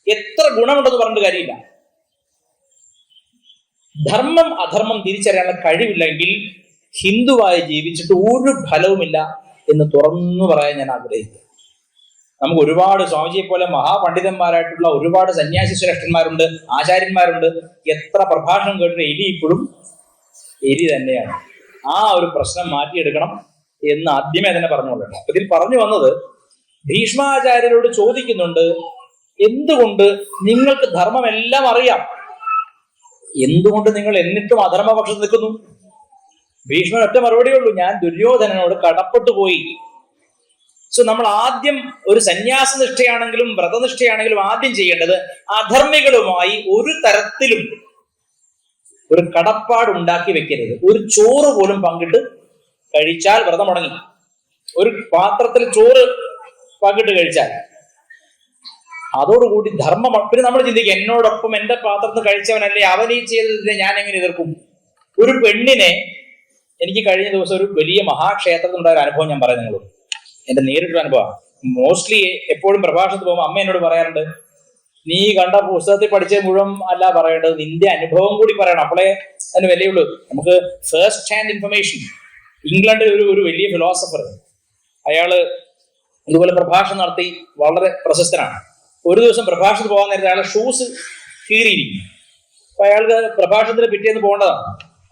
എത്ര ഗുണമുണ്ടെന്ന് പറഞ്ഞിട്ട് കാര്യമില്ല. ധർമ്മം അധർമ്മം തിരിച്ചറിയാനുള്ള കഴിവില്ലെങ്കിൽ ഹിന്ദുവായി ജീവിച്ചിട്ട് ഒരു ഫലവുമില്ല എന്ന് തുറന്നു പറയാൻ ഞാൻ ആഗ്രഹിക്കുന്നു. നമുക്ക് ഒരുപാട് സ്വാമിജിയെ പോലെ മഹാപണ്ഡിതന്മാരായിട്ടുള്ള ഒരുപാട് സന്യാസി ശ്രേഷ്ഠന്മാരുണ്ട്, ആചാര്യന്മാരുണ്ട്. എത്ര പ്രഭാഷണം കേട്ടിട്ട് എലി ഇപ്പോഴും എലി തന്നെയാണ്. ആ ഒരു പ്രശ്നം മാറ്റിയെടുക്കണം എന്ന് ആദ്യമേ തന്നെ പറഞ്ഞുകൊള്ളണം. അപ്പൊ ഇതിൽ പറഞ്ഞു വന്നത്, ഭീഷ്മാചാര്യരോട് ചോദിക്കുന്നുണ്ട്, എന്തുകൊണ്ട് നിങ്ങൾക്ക് ധർമ്മമെല്ലാം അറിയാം, എന്തുകൊണ്ട് നിങ്ങൾ എന്നിട്ടും അധർമ്മപക്ഷത്ത് നിൽക്കുന്നു? ഭീഷ്മൻ ഒറ്റ മറുപടിയേ ഉള്ളൂ, ഞാൻ ദുര്യോധനനോട് കടപ്പെട്ടു പോയി. സോ നമ്മൾ ആദ്യം ഒരു സന്യാസ നിഷ്ഠയാണെങ്കിലും വ്രതനിഷ്ഠയാണെങ്കിലും ആദ്യം ചെയ്യേണ്ടത് അധർമ്മികളുമായി ഒരു തരത്തിലും ഒരു കടപ്പാട് ഉണ്ടാക്കി വെക്കരുത്. ഒരു ചോറ് പോലും പങ്കിട്ട് കഴിച്ചാൽ വ്രതം മുടങ്ങി. ഒരു പാത്രത്തിൽ ചോറ് പങ്കിട്ട് കഴിച്ചാൽ അതോടുകൂടി ധർമ്മം. പിന്നെ നമ്മൾ ചിന്തിക്കുക, എന്നോടൊപ്പം എന്റെ പാത്രത്തിൽ കഴിച്ചവനല്ലേ, അവൻ ഈ ചെയ്തതിനെ ഞാൻ എങ്ങനെ എതിർക്കും? ഒരു പെണ്ണിനെ, എനിക്ക് കഴിഞ്ഞ ദിവസം ഒരു വലിയ മഹാക്ഷേത്രത്തിലുണ്ടായ ഒരു അനുഭവം ഞാൻ പറയാം നിങ്ങളോട്. എന്റെ നേരിട്ടൊരു അനുഭവമാണ്. മോസ്റ്റ്ലി എപ്പോഴും പ്രഭാഷണത്തിൽ പോകുമ്പോൾ അമ്മ എന്നോട് പറയാറുണ്ട്, നീ കണ്ട പുസ്തകത്തിൽ പഠിച്ച മുഴുവൻ അല്ല പറയേണ്ടത്, നിന്റെ അനുഭവം കൂടി പറയണം, അപ്പോളേ അതിന് വിലയുള്ളൂ. നമുക്ക് ഫസ്റ്റ് ഹാൻഡ് ഇൻഫർമേഷൻ. ഇംഗ്ലണ്ടിൽ ഒരു വലിയ ഫിലോസഫർ, അയാള് ഇതുപോലെ പ്രഭാഷണം നടത്തി വളരെ പ്രശസ്തനാണ്. ഒരു ദിവസം പ്രഭാഷണത്തിന് പോകാൻ നേരത്തെ അയാളെ ഷൂസ് കീറിയിരിക്കും. അപ്പൊ അയാൾക്ക് പ്രഭാഷണത്തിന് പിറ്റേന്ന് പോകേണ്ടതാണ്.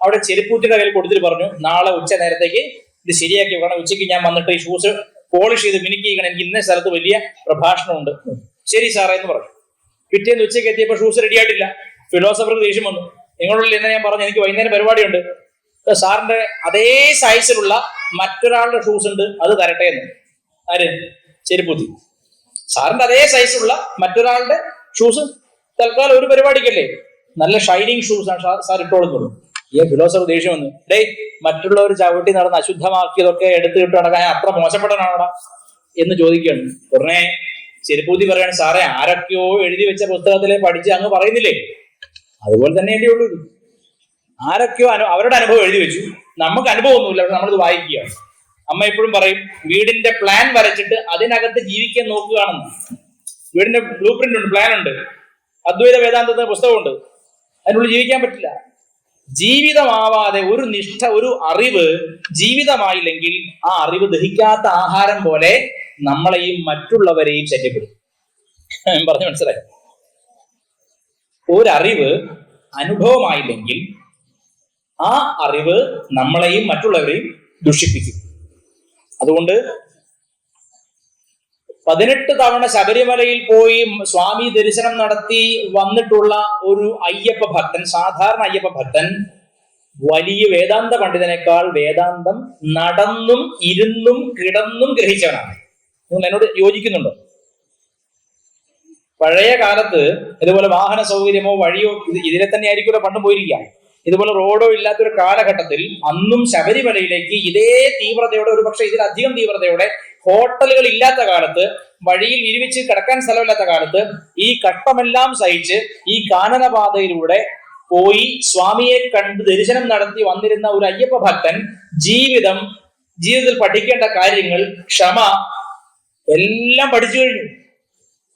അവിടെ ചെരുപ്പൂത്തിയുടെ കയ്യിൽ കൊടുത്തിട്ട് പറഞ്ഞു, നാളെ ഉച്ച നേരത്തേക്ക് ഇത് ശരിയാക്കി വെക്കണം, ഉച്ചയ്ക്ക് ഞാൻ വന്നിട്ട് ഈ ഷൂസ് പോളിഷ് ചെയ്ത് മിനുക്കിക്കണം, എനിക്ക് ഇന്ന സ്ഥലത്ത് വലിയ പ്രഭാഷണമുണ്ട്. ശരി സാറേ എന്ന് പറഞ്ഞു. പിറ്റേന്ന് ഉച്ചയ്ക്ക് എത്തിയപ്പോൾ ഷൂസ് റെഡി ആയിട്ടില്ല. ഫിലോസഫർക്ക് ദേഷ്യം വന്നു. നിങ്ങളുള്ളിൽ എന്ന് ഞാൻ പറഞ്ഞു, എനിക്ക് വൈകുന്നേരം പരിപാടിയുണ്ട്, സാറിന്റെ അതേ സൈസിലുള്ള മറ്റൊരാളുടെ ഷൂസ് ഉണ്ട്, അത് തരട്ടെ എന്ന്. ആര്? ചെരുപ്പൂത്തി. സാറിന്റെ അതേ സൈസുള്ള മറ്റൊരാളുടെ ഷൂസ് തൽക്കാലം ഒരു പരിപാടിക്കല്ലേ, നല്ല ഷൈനിങ് ഷൂസ് ആണ് സാർ ഇട്ടോളുന്നുള്ളൂ. ഈ ഫിലോസഫർ ദേഷ്യം വന്നു, ഡേ മറ്റുള്ളവർ ചവിട്ടി നടന്ന് അശുദ്ധമാക്കിയതൊക്കെ എടുത്തു കിട്ടു നടക്കാൻ അത്ര മോശപ്പെട്ടവനാണോടാ എന്ന് ചോദിക്കുകയാണ്. ഉടനെ ചെരുപ്പൂത്തി പറയാണ്, സാറേ ആരൊക്കെയോ എഴുതി വെച്ച പുസ്തകത്തിലെ പഠിച്ച് അങ്ങ് പറയുന്നില്ലേ, അതുപോലെ തന്നെയല്ലേ ഉള്ളൂ ഇത്. ആരൊക്കെയോ അവരുടെ അനുഭവം എഴുതി വെച്ചു, നമുക്ക് അനുഭവമൊന്നുമില്ല, പക്ഷെ നമ്മളിത് വായിക്കുകയാണ്. അമ്മ എപ്പോഴും പറയും, വീടിന്റെ പ്ലാൻ വരച്ചിട്ട് അതിനകത്ത് ജീവിക്കാൻ നോക്കുകയാണെന്ന്. വീടിന്റെ ബ്ലൂ പ്രിന്റ് ഉണ്ട്, പ്ലാൻ ഉണ്ട്, അദ്വൈത വേദാന്തത്തിന്റെ പുസ്തകമുണ്ട്, അതിനുള്ളിൽ ജീവിക്കാൻ പറ്റില്ല. ജീവിതമാവാതെ ഒരു നിഷ്ഠ, ഒരു അറിവ് ജീവിതമായില്ലെങ്കിൽ ആ അറിവ് ദഹിക്കാത്ത ആഹാരം പോലെ നമ്മളെയും മറ്റുള്ളവരെയും ശല്യപ്പെടും. പറഞ്ഞു മനസ്സിലായി? ഒരറിവ് അനുഭവമായില്ലെങ്കിൽ ആ അറിവ് നമ്മളെയും മറ്റുള്ളവരെയും ദുഷിപ്പിക്കും. അതുകൊണ്ട് 18 തവണ ശബരിമലയിൽ പോയി സ്വാമി ദർശനം നടത്തി വന്നിട്ടുള്ള ഒരു അയ്യപ്പ ഭക്തൻ, സാധാരണ അയ്യപ്പ ഭക്തൻ, വലിയ വേദാന്ത പണ്ഡിതനേക്കാൾ വേദാന്തം നടന്നും ഇരുന്നും കിടന്നും ഗ്രഹിച്ചവനാണ്. നിങ്ങൾ എന്നോട് യോജിക്കുന്നുണ്ടോ? പഴയ കാലത്ത് ഇതുപോലെ വാഹന സൗകര്യമോ വഴിയോ ഇതിലെ തന്നെ ആയിരിക്കുമല്ലോ പണ്ടും പോയിരിക്കാം. ഇതുപോലെ റോഡോ ഇല്ലാത്തൊരു കാലഘട്ടത്തിൽ അന്നും ശബരിമലയിലേക്ക് ഇതേ തീവ്രതയോടെ, ഒരു പക്ഷെ ഇതിലധികം തീവ്രതയോടെ, ഹോട്ടലുകൾ ഇല്ലാത്ത കാലത്ത്, വഴിയിൽ വിരിവിച്ച് കിടക്കാൻ സ്ഥലമില്ലാത്ത കാലത്ത് ഈ കഷ്ടമെല്ലാം സഹിച്ച് ഈ കാനനപാതയിലൂടെ പോയി സ്വാമിയെ കണ്ട് ദർശനം നടത്തി വന്നിരുന്ന ഒരു അയ്യപ്പ ഭക്തൻ ജീവിതത്തിൽ പഠിക്കേണ്ട കാര്യങ്ങൾ, ക്ഷമ, എല്ലാം പഠിച്ചു കഴിഞ്ഞു.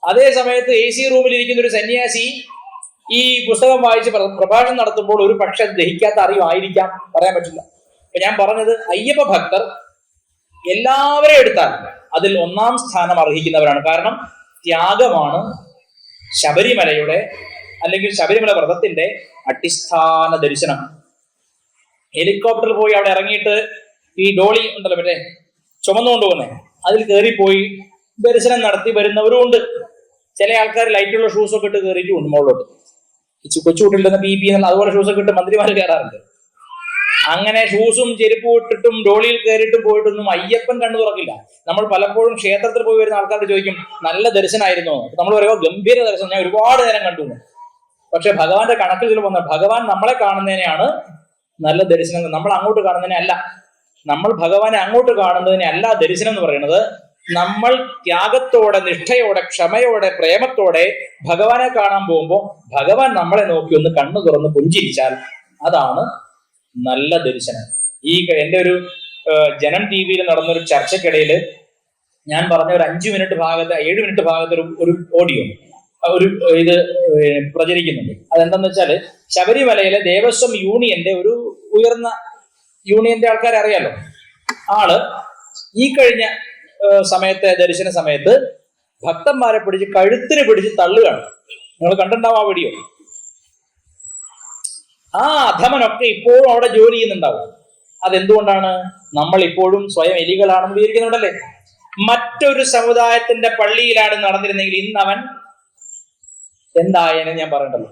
അതേ സമയത്ത് AC റൂമിൽ ഇരിക്കുന്ന ഒരു സന്യാസി ഈ പുസ്തകം വായിച്ച് പ്രഭാഷണം നടത്തുമ്പോൾ ഒരു പക്ഷെ ദഹിക്കാത്ത അറിവായിരിക്കാം, പറയാൻ പറ്റില്ല. അപ്പൊ ഞാൻ പറഞ്ഞത്, അയ്യപ്പ ഭക്തർ എല്ലാവരെയും എടുത്താൽ അതിൽ ഒന്നാം സ്ഥാനം അർഹിക്കുന്നവരാണ്. കാരണം ത്യാഗമാണ് ശബരിമലയുടെ, അല്ലെങ്കിൽ ശബരിമല വ്രതത്തിന്റെ അടിസ്ഥാന ദർശനം. ഹെലികോപ്റ്ററിൽ പോയി അവിടെ ഇറങ്ങിയിട്ട് ഈ ഡോളി ഉണ്ടല്ലോ, മറ്റേ ചുമന്നുകൊണ്ട് പോകുന്നേ, അതിൽ കയറിപ്പോയി ദർശനം നടത്തി വരുന്നവരും ഉണ്ട്. ചില ആൾക്കാർ ലൈറ്റുള്ള ഷൂസൊക്കെ ഇട്ട് കയറിയിട്ടും ഉണ്ട് മുകളിലോട്ട്. കൊച്ചുകുട്ടികളുടെ PP എന്നുള്ള അതുപോലെ ഷൂസൊക്കെ ഇട്ട് മന്ത്രിമാര് കയറാറുണ്ട്. അങ്ങനെ ഷൂസും ചെരുപ്പും ഇട്ടിട്ടും ഡോളിയിൽ കയറിയിട്ടും പോയിട്ടൊന്നും അയ്യപ്പൻ കണ്ണു തുറക്കില്ല. നമ്മൾ പലപ്പോഴും ക്ഷേത്രത്തിൽ പോയി വരുന്ന ആൾക്കാരോട് ചോദിക്കും, നല്ല ദർശനമായിരുന്നോ? നമ്മൾ പറയുമ്പോൾ ഗംഭീര ദർശനം, ഞാൻ ഒരുപാട് നേരം കണ്ടു. പക്ഷെ ഭഗവാന്റെ കണക്കിൽ ഇതിൽ വന്ന, ഭഗവാൻ നമ്മളെ കാണുന്നതിനെയാണ് നല്ല ദർശനം, നമ്മൾ അങ്ങോട്ട് കാണുന്നതിനെ അല്ല. നമ്മൾ ഭഗവാനെ അങ്ങോട്ട് കാണുന്നതിനെ അല്ല ദർശനം എന്ന് പറയുന്നത്. നമ്മൾ ത്യാഗത്തോടെ, നിഷ്ഠയോടെ, ക്ഷമയോടെ, പ്രേമത്തോടെ ഭഗവാനെ കാണാൻ പോകുമ്പോൾ ഭഗവാൻ നമ്മളെ നോക്കി ഒന്ന് കണ്ണു തുറന്ന് പുഞ്ചിരിച്ചാൽ അതാണ് നല്ല ദർശനം. എൻ്റെ ഒരു ജനം ടി വിയിൽ നടന്നൊരു ചർച്ചയ്ക്കിടയിൽ ഞാൻ പറഞ്ഞ ഒരു 7 മിനിറ്റ് ഭാഗത്ത് ഒരു ഓഡിയോ ഒരു ഇത് പ്രചരിക്കുന്നുണ്ട്. അതെന്താന്ന് വെച്ചാല് ശബരിമലയിലെ ദേവസ്വം യൂണിയന്റെ ഒരു ഉയർന്ന യൂണിയന്റെ ആൾക്കാരെ അറിയാലോ. ആള് ഈ കഴിഞ്ഞ സമയത്തെ ദർശന സമയത്ത് ഭക്തന്മാരെ പിടിച്ച് കഴുത്തിന് പിടിച്ച് തള്ളുകയാണ്. നിങ്ങൾ കണ്ടിട്ടുണ്ടാവും ആ വീഡിയോ. ആ അധമനൊക്കെ ഇപ്പോഴും അവിടെ ജോലി ചെയ്യുന്നുണ്ടാവും. അതെന്തുകൊണ്ടാണ്? നമ്മൾ ഇപ്പോഴും സ്വയം എലികളാണെന്ന് വിചാരിക്കുന്നുണ്ടല്ലേ. മറ്റൊരു സമുദായത്തിന്റെ പള്ളിയിലാണ് നടന്നിരുന്നെങ്കിൽ ഇന്ന് അവൻ എന്തായെന്ന് ഞാൻ പറയണ്ടല്ലോ.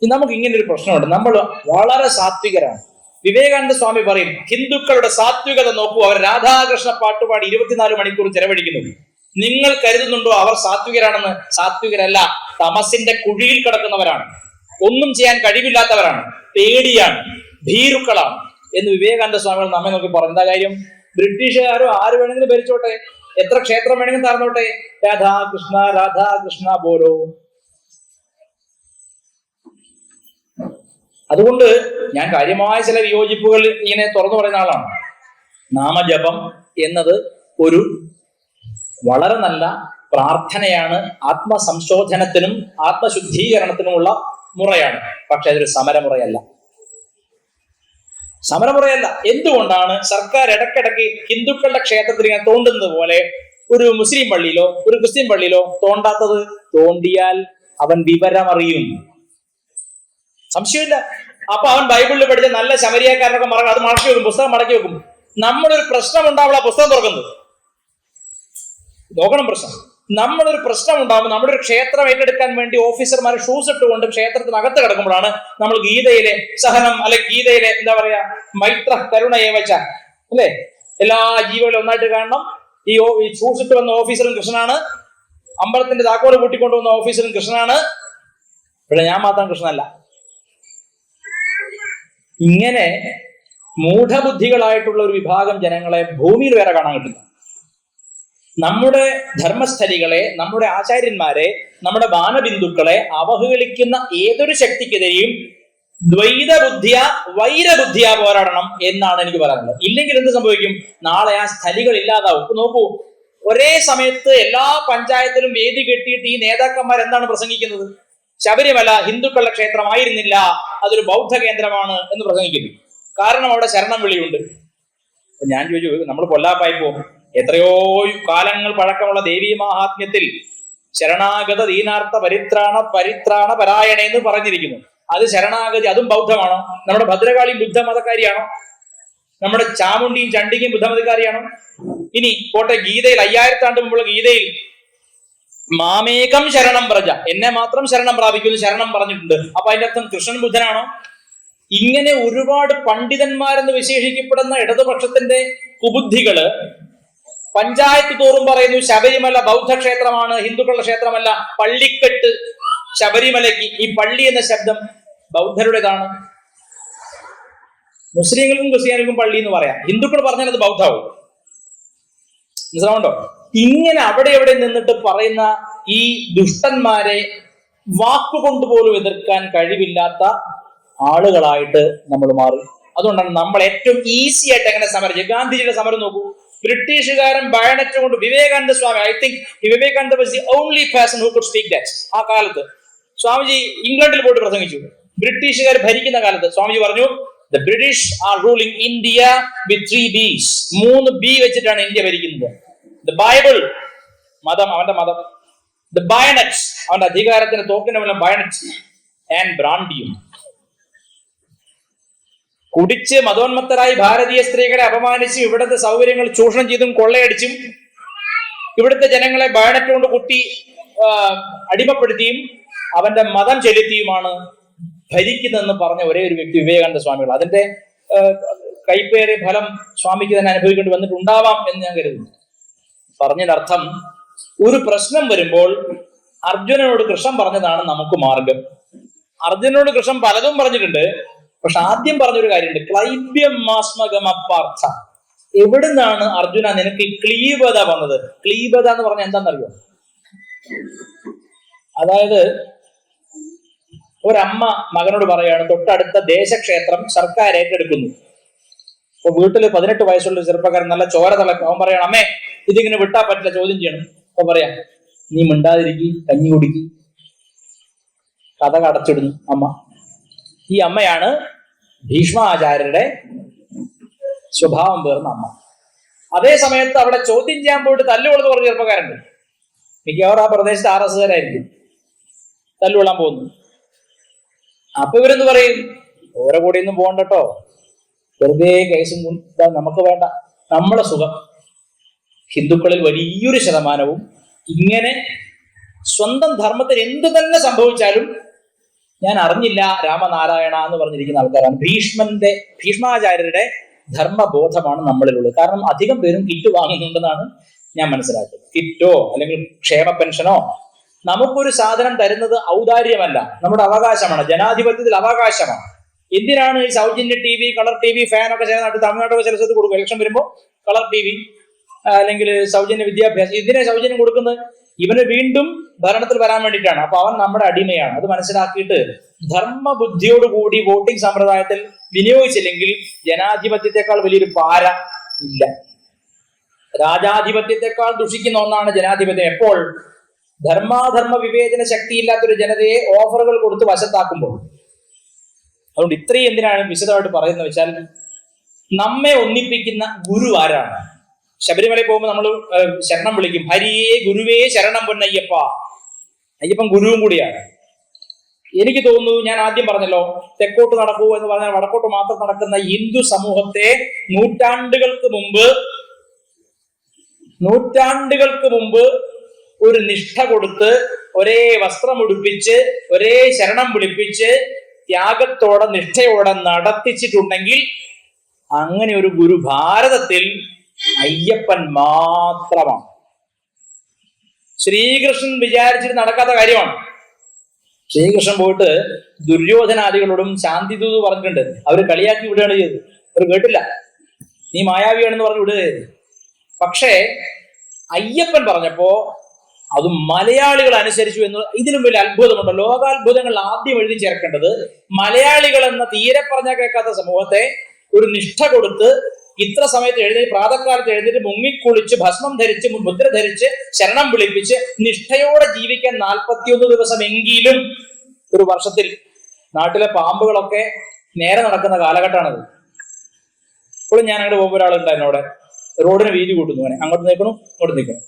നമുക്ക് ഇങ്ങനെ ഒരു പ്രശ്നമുണ്ട്. നമ്മൾ വളരെ സാത്വികരാണ്. വിവേകാനന്ദ സ്വാമി പറയും, ഹിന്ദുക്കളുടെ സാത്വികത നോക്കൂ, അവർ രാധാകൃഷ്ണ പാട്ടുപാടി 24 മണിക്കൂർ ചെലവഴിക്കുന്നു. നിങ്ങൾ കരുതുന്നുണ്ടോ അവർ സാത്വികരാണെന്ന്? സാത്വികരല്ല, തമസിന്റെ കുഴിയിൽ കിടക്കുന്നവരാണ്, ഒന്നും ചെയ്യാൻ കഴിവില്ലാത്തവരാണ്, പേടിയാണ്, ഭീരുക്കളാണ് എന്ന് വിവേകാനന്ദ സ്വാമികൾ നമ്മെ നോക്കി പറഞ്ഞു. എന്താ കാര്യം? ബ്രിട്ടീഷുകാരോ ആര് വേണമെങ്കിലും ഭരിച്ചോട്ടെ, എത്ര ക്ഷേത്രം വേണമെങ്കിലും താർന്നോട്ടെ, രാധാകൃഷ്ണ രാധാകൃഷ്ണ ബോലോ. അതുകൊണ്ട് ഞാൻ കാര്യമായ ചില വിയോജിപ്പുകൾ ഇങ്ങനെ തുറന്നു പറയുന്ന ആളാണ്. നാമജപം എന്നത് ഒരു വളരെ നല്ല പ്രാർത്ഥനയാണ്, ആത്മസംശോധനത്തിനും ആത്മശുദ്ധീകരണത്തിനുമുള്ള മുറയാണ്. പക്ഷെ അതൊരു സമരമുറയല്ല. എന്തുകൊണ്ടാണ് സർക്കാർ ഇടയ്ക്കിടയ്ക്ക് ഹിന്ദുക്കളുടെ ക്ഷേത്രത്തിൽ ഇങ്ങനെ തോണ്ടുന്നത് പോലെ ഒരു മുസ്ലിം പള്ളിയിലോ ഒരു ക്രിസ്ത്യൻ പള്ളിയിലോ തോണ്ടാത്തത്? തോണ്ടിയാൽ അവൻ വിവരമറിയും, സംശയമില്ല. അപ്പൊ അവൻ ബൈബിളിൽ പഠിച്ച നല്ല ശമരിയക്കാരനൊക്കെ മറക്കണം, അത് മടക്കി വെക്കും, പുസ്തകം മടക്കി വെക്കും. നമ്മളൊരു പ്രശ്നം ഉണ്ടാവുള്ള പുസ്തകം തുറക്കുന്നത് നോക്കണം. നമ്മളൊരു പ്രശ്നം ഉണ്ടാകുമ്പോൾ നമ്മുടെ ഒരു ക്ഷേത്രം ഏറ്റെടുക്കാൻ വേണ്ടി ഓഫീസർമാർ ഷൂസ് ഇട്ടുകൊണ്ട് ക്ഷേത്രത്തിനകത്ത് കിടക്കുമ്പോഴാണ് നമ്മൾ ഗീതയിലെ സഹനം, അല്ലെ ഗീതയിലെ എന്താ പറയാ, മൈത്ര കരുണയേവച്ച, അല്ലെ, എല്ലാ ജീവകളും ഒന്നായിട്ട് കാണണം. ഈ ഷൂസ് ഇട്ട് വന്ന ഓഫീസറും കൃഷ്ണനാണ്, അമ്പലത്തിന്റെ താക്കോല് കൂട്ടിക്കൊണ്ടുവന്ന ഓഫീസറും കൃഷ്ണനാണ്, ഇവിടെ ഞാൻ മാത്രം കൃഷ്ണനല്ല. ഇങ്ങനെ മൂഢബുദ്ധികളായിട്ടുള്ള ഒരു വിഭാഗം ജനങ്ങളെ ഭൂമിയിൽ വേറെ കാണാൻ കിട്ടില്ല. നമ്മുടെ ധർമ്മസ്ഥലികളെ, നമ്മുടെ ആചാര്യന്മാരെ, നമ്മുടെ ബാണബിന്ദുക്കളെ അവഹേളിക്കുന്ന ഏതൊരു ശക്തിക്കെതിരെയും ദ്വൈതബുദ്ധിയ വൈരബുദ്ധിയ പോരാടണം എന്നാണ് എനിക്ക് പറയാനുള്ളത്. ഇല്ലെങ്കിൽ എന്ത് സംഭവിക്കും? നാളെ ആ സ്ഥലികൾ ഇല്ലാതാവും. നോക്കൂ, ഒരേ സമയത്ത് എല്ലാ പഞ്ചായത്തിലും വേദി കെട്ടിയിട്ട് ഈ നേതാക്കന്മാർ എന്താണ് പ്രസംഗിക്കുന്നത്? ശബരിമല ഹിന്ദുക്കളുടെ ക്ഷേത്രമായിരുന്നില്ല, അതൊരു ബൗദ്ധ കേന്ദ്രമാണ് എന്ന് പ്രസംഗിക്കുന്നു. കാരണം അവിടെ ശരണം വിളിയുണ്ട്. ഞാൻ ചോദിച്ചു, നമ്മൾ പൊല്ലാപ്പായി പോകും. എത്രയോ കാലങ്ങൾ പഴക്കമുള്ള ദേവീ മഹാത്മ്യത്തിൽ ശരണാഗത ദീനാർത്ഥ പരിത്രാണ പരായണ എന്ന് പറഞ്ഞിരിക്കുന്നു. അത് ശരണാഗതി, അതും ബൗദ്ധമാണോ? നമ്മുടെ ഭദ്രകാളി ബുദ്ധമതക്കാരിയാണോ? നമ്മുടെ ചാമുണ്ടിയും ചണ്ഡികയും ബുദ്ധമതക്കാരിയാണോ? ഇനി പോട്ടെ, ഗീതയിൽ 5000 ആണ്ട് മുമ്പുള്ള ഗീതയിൽ മാമേകം ശരണം പ്രജ, എന്നെ മാത്രം ശരണം പ്രാപിക്കുന്നു ശരണം പറഞ്ഞിട്ടുണ്ട്. അപ്പൊ അതിന്റെ അർത്ഥം കൃഷ്ണൻ ബുദ്ധനാണോ? ഇങ്ങനെ ഒരുപാട് പണ്ഡിതന്മാരെന്ന് വിശേഷിക്കപ്പെടുന്ന ഇടതുപക്ഷത്തിന്റെ കുബുദ്ധികള് പഞ്ചായത്ത് തോറും പറയുന്നു ശബരിമല ബൗദ്ധക്ഷേത്രമാണ്, ഹിന്ദുക്കളുടെ ക്ഷേത്രമല്ല. പള്ളിക്കെട്ട് ശബരിമലയ്ക്ക്, ഈ പള്ളി എന്ന ശബ്ദം ബൗദ്ധരുടേതാണ്. മുസ്ലിങ്ങൾക്കും ക്രിസ്ത്യാനികൾക്കും പള്ളി എന്ന് പറയാം, ഹിന്ദുക്കൾ പറഞ്ഞാൽ അത് ബൗദ്ധമാവും. മനസ്സിലാവുണ്ടോ? ഇങ്ങനെ അവിടെ എവിടെ നിന്നിട്ട് പറയുന്ന ഈ ദുഷ്ടന്മാരെ വാക്കുകൊണ്ട് പോലും എതിർക്കാൻ കഴിവില്ലാത്ത ആളുകളായിട്ട് നമ്മൾ മാറി. അതുകൊണ്ടാണ് നമ്മൾ ഏറ്റവും ഈസി ആയിട്ട് എങ്ങനെ സമരം ചെയ്യും. ഗാന്ധിജിയുടെ സമരം നോക്കൂ. ബ്രിട്ടീഷുകാരൻ ബയണറ്റ് കൊണ്ട് Vivekananda Swami, I think Vivekananda was the only person who could speak that. ആ കാലത്ത് സ്വാമിജി ഇംഗ്ലണ്ടിൽ പോയിട്ട് പ്രസംഗിച്ചു. ബ്രിട്ടീഷുകാർ ഭരിക്കുന്ന കാലത്ത് സ്വാമിജി പറഞ്ഞു, the British are ruling India with 3 Bs. 3 B വെച്ചിട്ടാണ് ഇന്ത്യ ഭരിക്കുന്നത്. ദ ബൈബിൾ, മതം, അവന്റെ മതം. ദ ബയണറ്റ്സ്, അവന്റെ അധികാരത്തിന് തോക്കിന്റെ മൂലം ബയണറ്റ്സ്, ആൻഡ് ബ്രാൻഡിയും. കുടിച്ച് മതോന്മത്തരായി ഭാരതീയ സ്ത്രീകളെ അപമാനിച്ചും ഇവിടുത്തെ സൗകര്യങ്ങൾ ചൂഷണം ചെയ്തും കൊള്ളയടിച്ചും ഇവിടുത്തെ ജനങ്ങളെ ബയണറ്റ് കൊണ്ട് കുത്തി അടിമപ്പെടുത്തിയും അവന്റെ മതം ചെലുത്തിയുമാണ് ഭരിക്കുന്നതെന്ന് പറഞ്ഞ ഒരേ ഒരു വ്യക്തി വിവേകാനന്ദ സ്വാമികൾ. അതിന്റെ കൈപ്പേറിയ ഫലം സ്വാമിക്ക് തന്നെ അനുഭവിക്കേണ്ടി വന്നിട്ടുണ്ടാവാം എന്ന് ഞാൻ കരുതുന്നു. പറഞ്ഞതിനർത്ഥം, ഒരു പ്രശ്നം വരുമ്പോൾ അർജുനനോട് കൃഷ്ണൻ പറഞ്ഞതാണ് നമുക്ക് മാർഗം. അർജുനനോട് കൃഷ്ണൻ പലതും പറഞ്ഞിട്ടുണ്ട്. പക്ഷെ ആദ്യം പറഞ്ഞൊരു കാര്യമുണ്ട്, ക്ലൈബ്യം മാസ്മഗമപ്പാർത്ഥ. എവിടുന്നാണ് അർജുന നിനക്ക് ഈ ക്ലീബത വന്നത്? ക്ലീബത എന്ന് പറഞ്ഞാൽ എന്താണെന്നറിയോ? അതായത് ഒരമ്മ മകനോട് പറയാണ്, തൊട്ടടുത്ത ദേശക്ഷേത്രം സർക്കാർ ഏറ്റെടുക്കുന്നു, ഇപ്പൊ വീട്ടില് 18 വയസ്സുള്ള ചെറുപ്പക്കാരൻ നല്ല ചോര തിളക്കും, അവൻ പറയണം അമ്മേ ഇതിങ്ങനെ വിട്ടാ പറ്റില്ല, ചോദ്യം ചെയ്യണം. അപ്പൊ പറയാം നീ മിണ്ടാതിരിക്കി, കഞ്ഞി കുടിക്കി, കഥ അടച്ചിടുന്നു അമ്മ. ഈ അമ്മയാണ് ഭീഷ്മാചാര്യരുടെ സ്വഭാവം പേർന്ന അമ്മ. അതേ സമയത്ത് അവിടെ ചോദ്യം ചെയ്യാൻ പോയിട്ട് തല്ലുകൊള്ളുന്ന കുറച്ച് ചെറുപ്പക്കാരുണ്ട്. മിക്കവാറും ആ പ്രദേശത്ത് RSകാരായിരിക്കും തല്ലുകൊള്ളാൻ പോകുന്നു. അപ്പൊ ഇവരെന്ന് പറയും ഓരോ കൂടെ ഒന്നും പോകണ്ടട്ടോ, വെറുതെ കേസും നമുക്ക് വേണ്ട, നമ്മളെ സുഖം. ഹിന്ദുക്കളിൽ വലിയൊരു ശതമാനവും ഇങ്ങനെ സ്വന്തം ധർമ്മത്തിന് എന്തു തന്നെ സംഭവിച്ചാലും ഞാൻ അറിഞ്ഞില്ല രാമനാരായണ എന്ന് പറഞ്ഞിരിക്കുന്ന ആൾക്കാരാണ്. ഭീഷ്മാചാര്യരുടെ ധർമ്മബോധമാണ് നമ്മളിലുള്ളത്. കാരണം അധികം പേരും കിറ്റ് വാങ്ങുന്നുണ്ടെന്നാണ് ഞാൻ മനസ്സിലാക്കുന്നത്. കിറ്റോ അല്ലെങ്കിൽ ക്ഷേമ പെൻഷനോ നമുക്കൊരു സാധനം തരുന്നത് ഔദാര്യമല്ല, നമ്മുടെ അവകാശമാണ്. ജനാധിപത്യത്തിൽ അവകാശമാണ്. എന്തിനാണ് ഈ സൗജന്യ TV, കളർ TV, ഫാനൊക്കെ ചില നാട്ടിൽ, തമിഴ്നാട്ടൊക്കെ ചില സ്ഥലത്ത് കൊടുക്കും. ഇലക്ഷൻ വരുമ്പോൾ കളർ TV അല്ലെങ്കിൽ സൗജന്യ വിദ്യാഭ്യാസം, ഇതിനെ സൗജന്യം കൊടുക്കുന്നത് ഇവന് വീണ്ടും ഭരണത്തിൽ വരാൻ വേണ്ടിയിട്ടാണ്. അപ്പൊ അവൻ നമ്മുടെ അടിമയാണ്. അത് മനസ്സിലാക്കിയിട്ട് ധർമ്മബുദ്ധിയോടുകൂടി വോട്ടിംഗ് സമ്പ്രദായത്തിൽ വിനിയോഗിച്ചില്ലെങ്കിൽ ജനാധിപത്യത്തെക്കാൾ വലിയൊരു പാര ഇല്ല. രാജാധിപത്യത്തെക്കാൾ ദുഷിക്കുന്ന ഒന്നാണ് ജനാധിപത്യം. എപ്പോൾ ധർമാധർമ്മ വിവേചന ശക്തിയില്ലാത്തൊരു ജനതയെ ഓഫറുകൾ കൊടുത്ത് വശത്താക്കുമ്പോൾ. അതുകൊണ്ട് ഇത്രയും എന്തിനാണ് വിശദമായിട്ട് പറയുന്നത് വെച്ചാൽ, നമ്മെ ഒന്നിപ്പിക്കുന്ന ഗുരു ആരാണ്? ശബരിമലയിൽ പോകുമ്പോൾ നമ്മൾ ശരണം വിളിക്കും, ഹരിയേ ഗുരുവേ ശരണം പൊന്നയ്യപ്പ. അയ്യപ്പൻ ഗുരുവും കൂടിയാണ്. എനിക്ക് തോന്നുന്നു, ഞാൻ ആദ്യം പറഞ്ഞല്ലോ തെക്കോട്ട് നടക്കൂ എന്ന് പറഞ്ഞാൽ വടക്കോട്ട് മാത്രം നടക്കുന്ന ഹിന്ദു സമൂഹത്തെ നൂറ്റാണ്ടുകൾക്ക് മുമ്പ് ഒരു നിഷ്ഠ കൊടുത്ത്, ഒരേ വസ്ത്രം ഉടുപ്പിച്ച്, ഒരേ ശരണം വിളിപ്പിച്ച്, ത്യാഗത്തോടെ നിഷ്ഠയോടെ നടത്തിച്ചിട്ടുണ്ടെങ്കിൽ അങ്ങനെ ഒരു ഗുരു ഭാരതത്തിൽ അയ്യപ്പൻ മാത്രമാണ്. ശ്രീകൃഷ്ണൻ വിചാരിച്ചിട്ട് നടക്കാത്ത കാര്യമാണ്. ശ്രീകൃഷ്ണൻ പോയിട്ട് ദുര്യോധനാദികളോടും ശാന്തിദൂത് പറഞ്ഞിട്ടുണ്ട്. അവര് കളിയാക്കി വിടുകയാണ് ചെയ്തത്. അവർ കേട്ടില്ല, നീ മായാവിയാണെന്ന് പറഞ്ഞ് വിടുകയായിരുന്നു. പക്ഷേ അയ്യപ്പൻ പറഞ്ഞപ്പോ അത് മലയാളികൾ അനുസരിച്ചു എന്ന് ഇതിലും വലിയ അത്ഭുതമുണ്ട്. ലോകാത്ഭുതങ്ങൾ ആദ്യം എഴുതി ചേർക്കേണ്ടത് മലയാളികൾ എന്ന തീരെ പറഞ്ഞാൽ കേൾക്കാത്ത സമൂഹത്തെ ഒരു നിഷ്ഠ കൊടുത്ത്, ഇത്ര സമയത്ത് എഴുന്നേറ്റ്, പ്രാതകാലത്ത് എഴുന്നേറ്റ് മുങ്ങിക്കുളിച്ച് ഭസ്മം ധരിച്ച് മുദ്ര ധരിച്ച് ശരണം വിളിപ്പിച്ച് നിഷ്ഠയോടെ ജീവിക്കാൻ 41 ദിവസമെങ്കിലും ഒരു വർഷത്തിൽ നാട്ടിലെ പാമ്പുകളൊക്കെ നേരെ നടക്കുന്ന കാലഘട്ടമാണത്. ഇപ്പോഴും ഞാൻ അങ്ങോട്ട് പോകുമ്പോൾ ഒരാളുണ്ടായിരുന്നു, അവിടെ റോഡിന് വീതി കൂട്ടുന്നു, അങ്ങോട്ട് നിൽക്കണം ഇങ്ങോട്ട് നിൽക്കണം,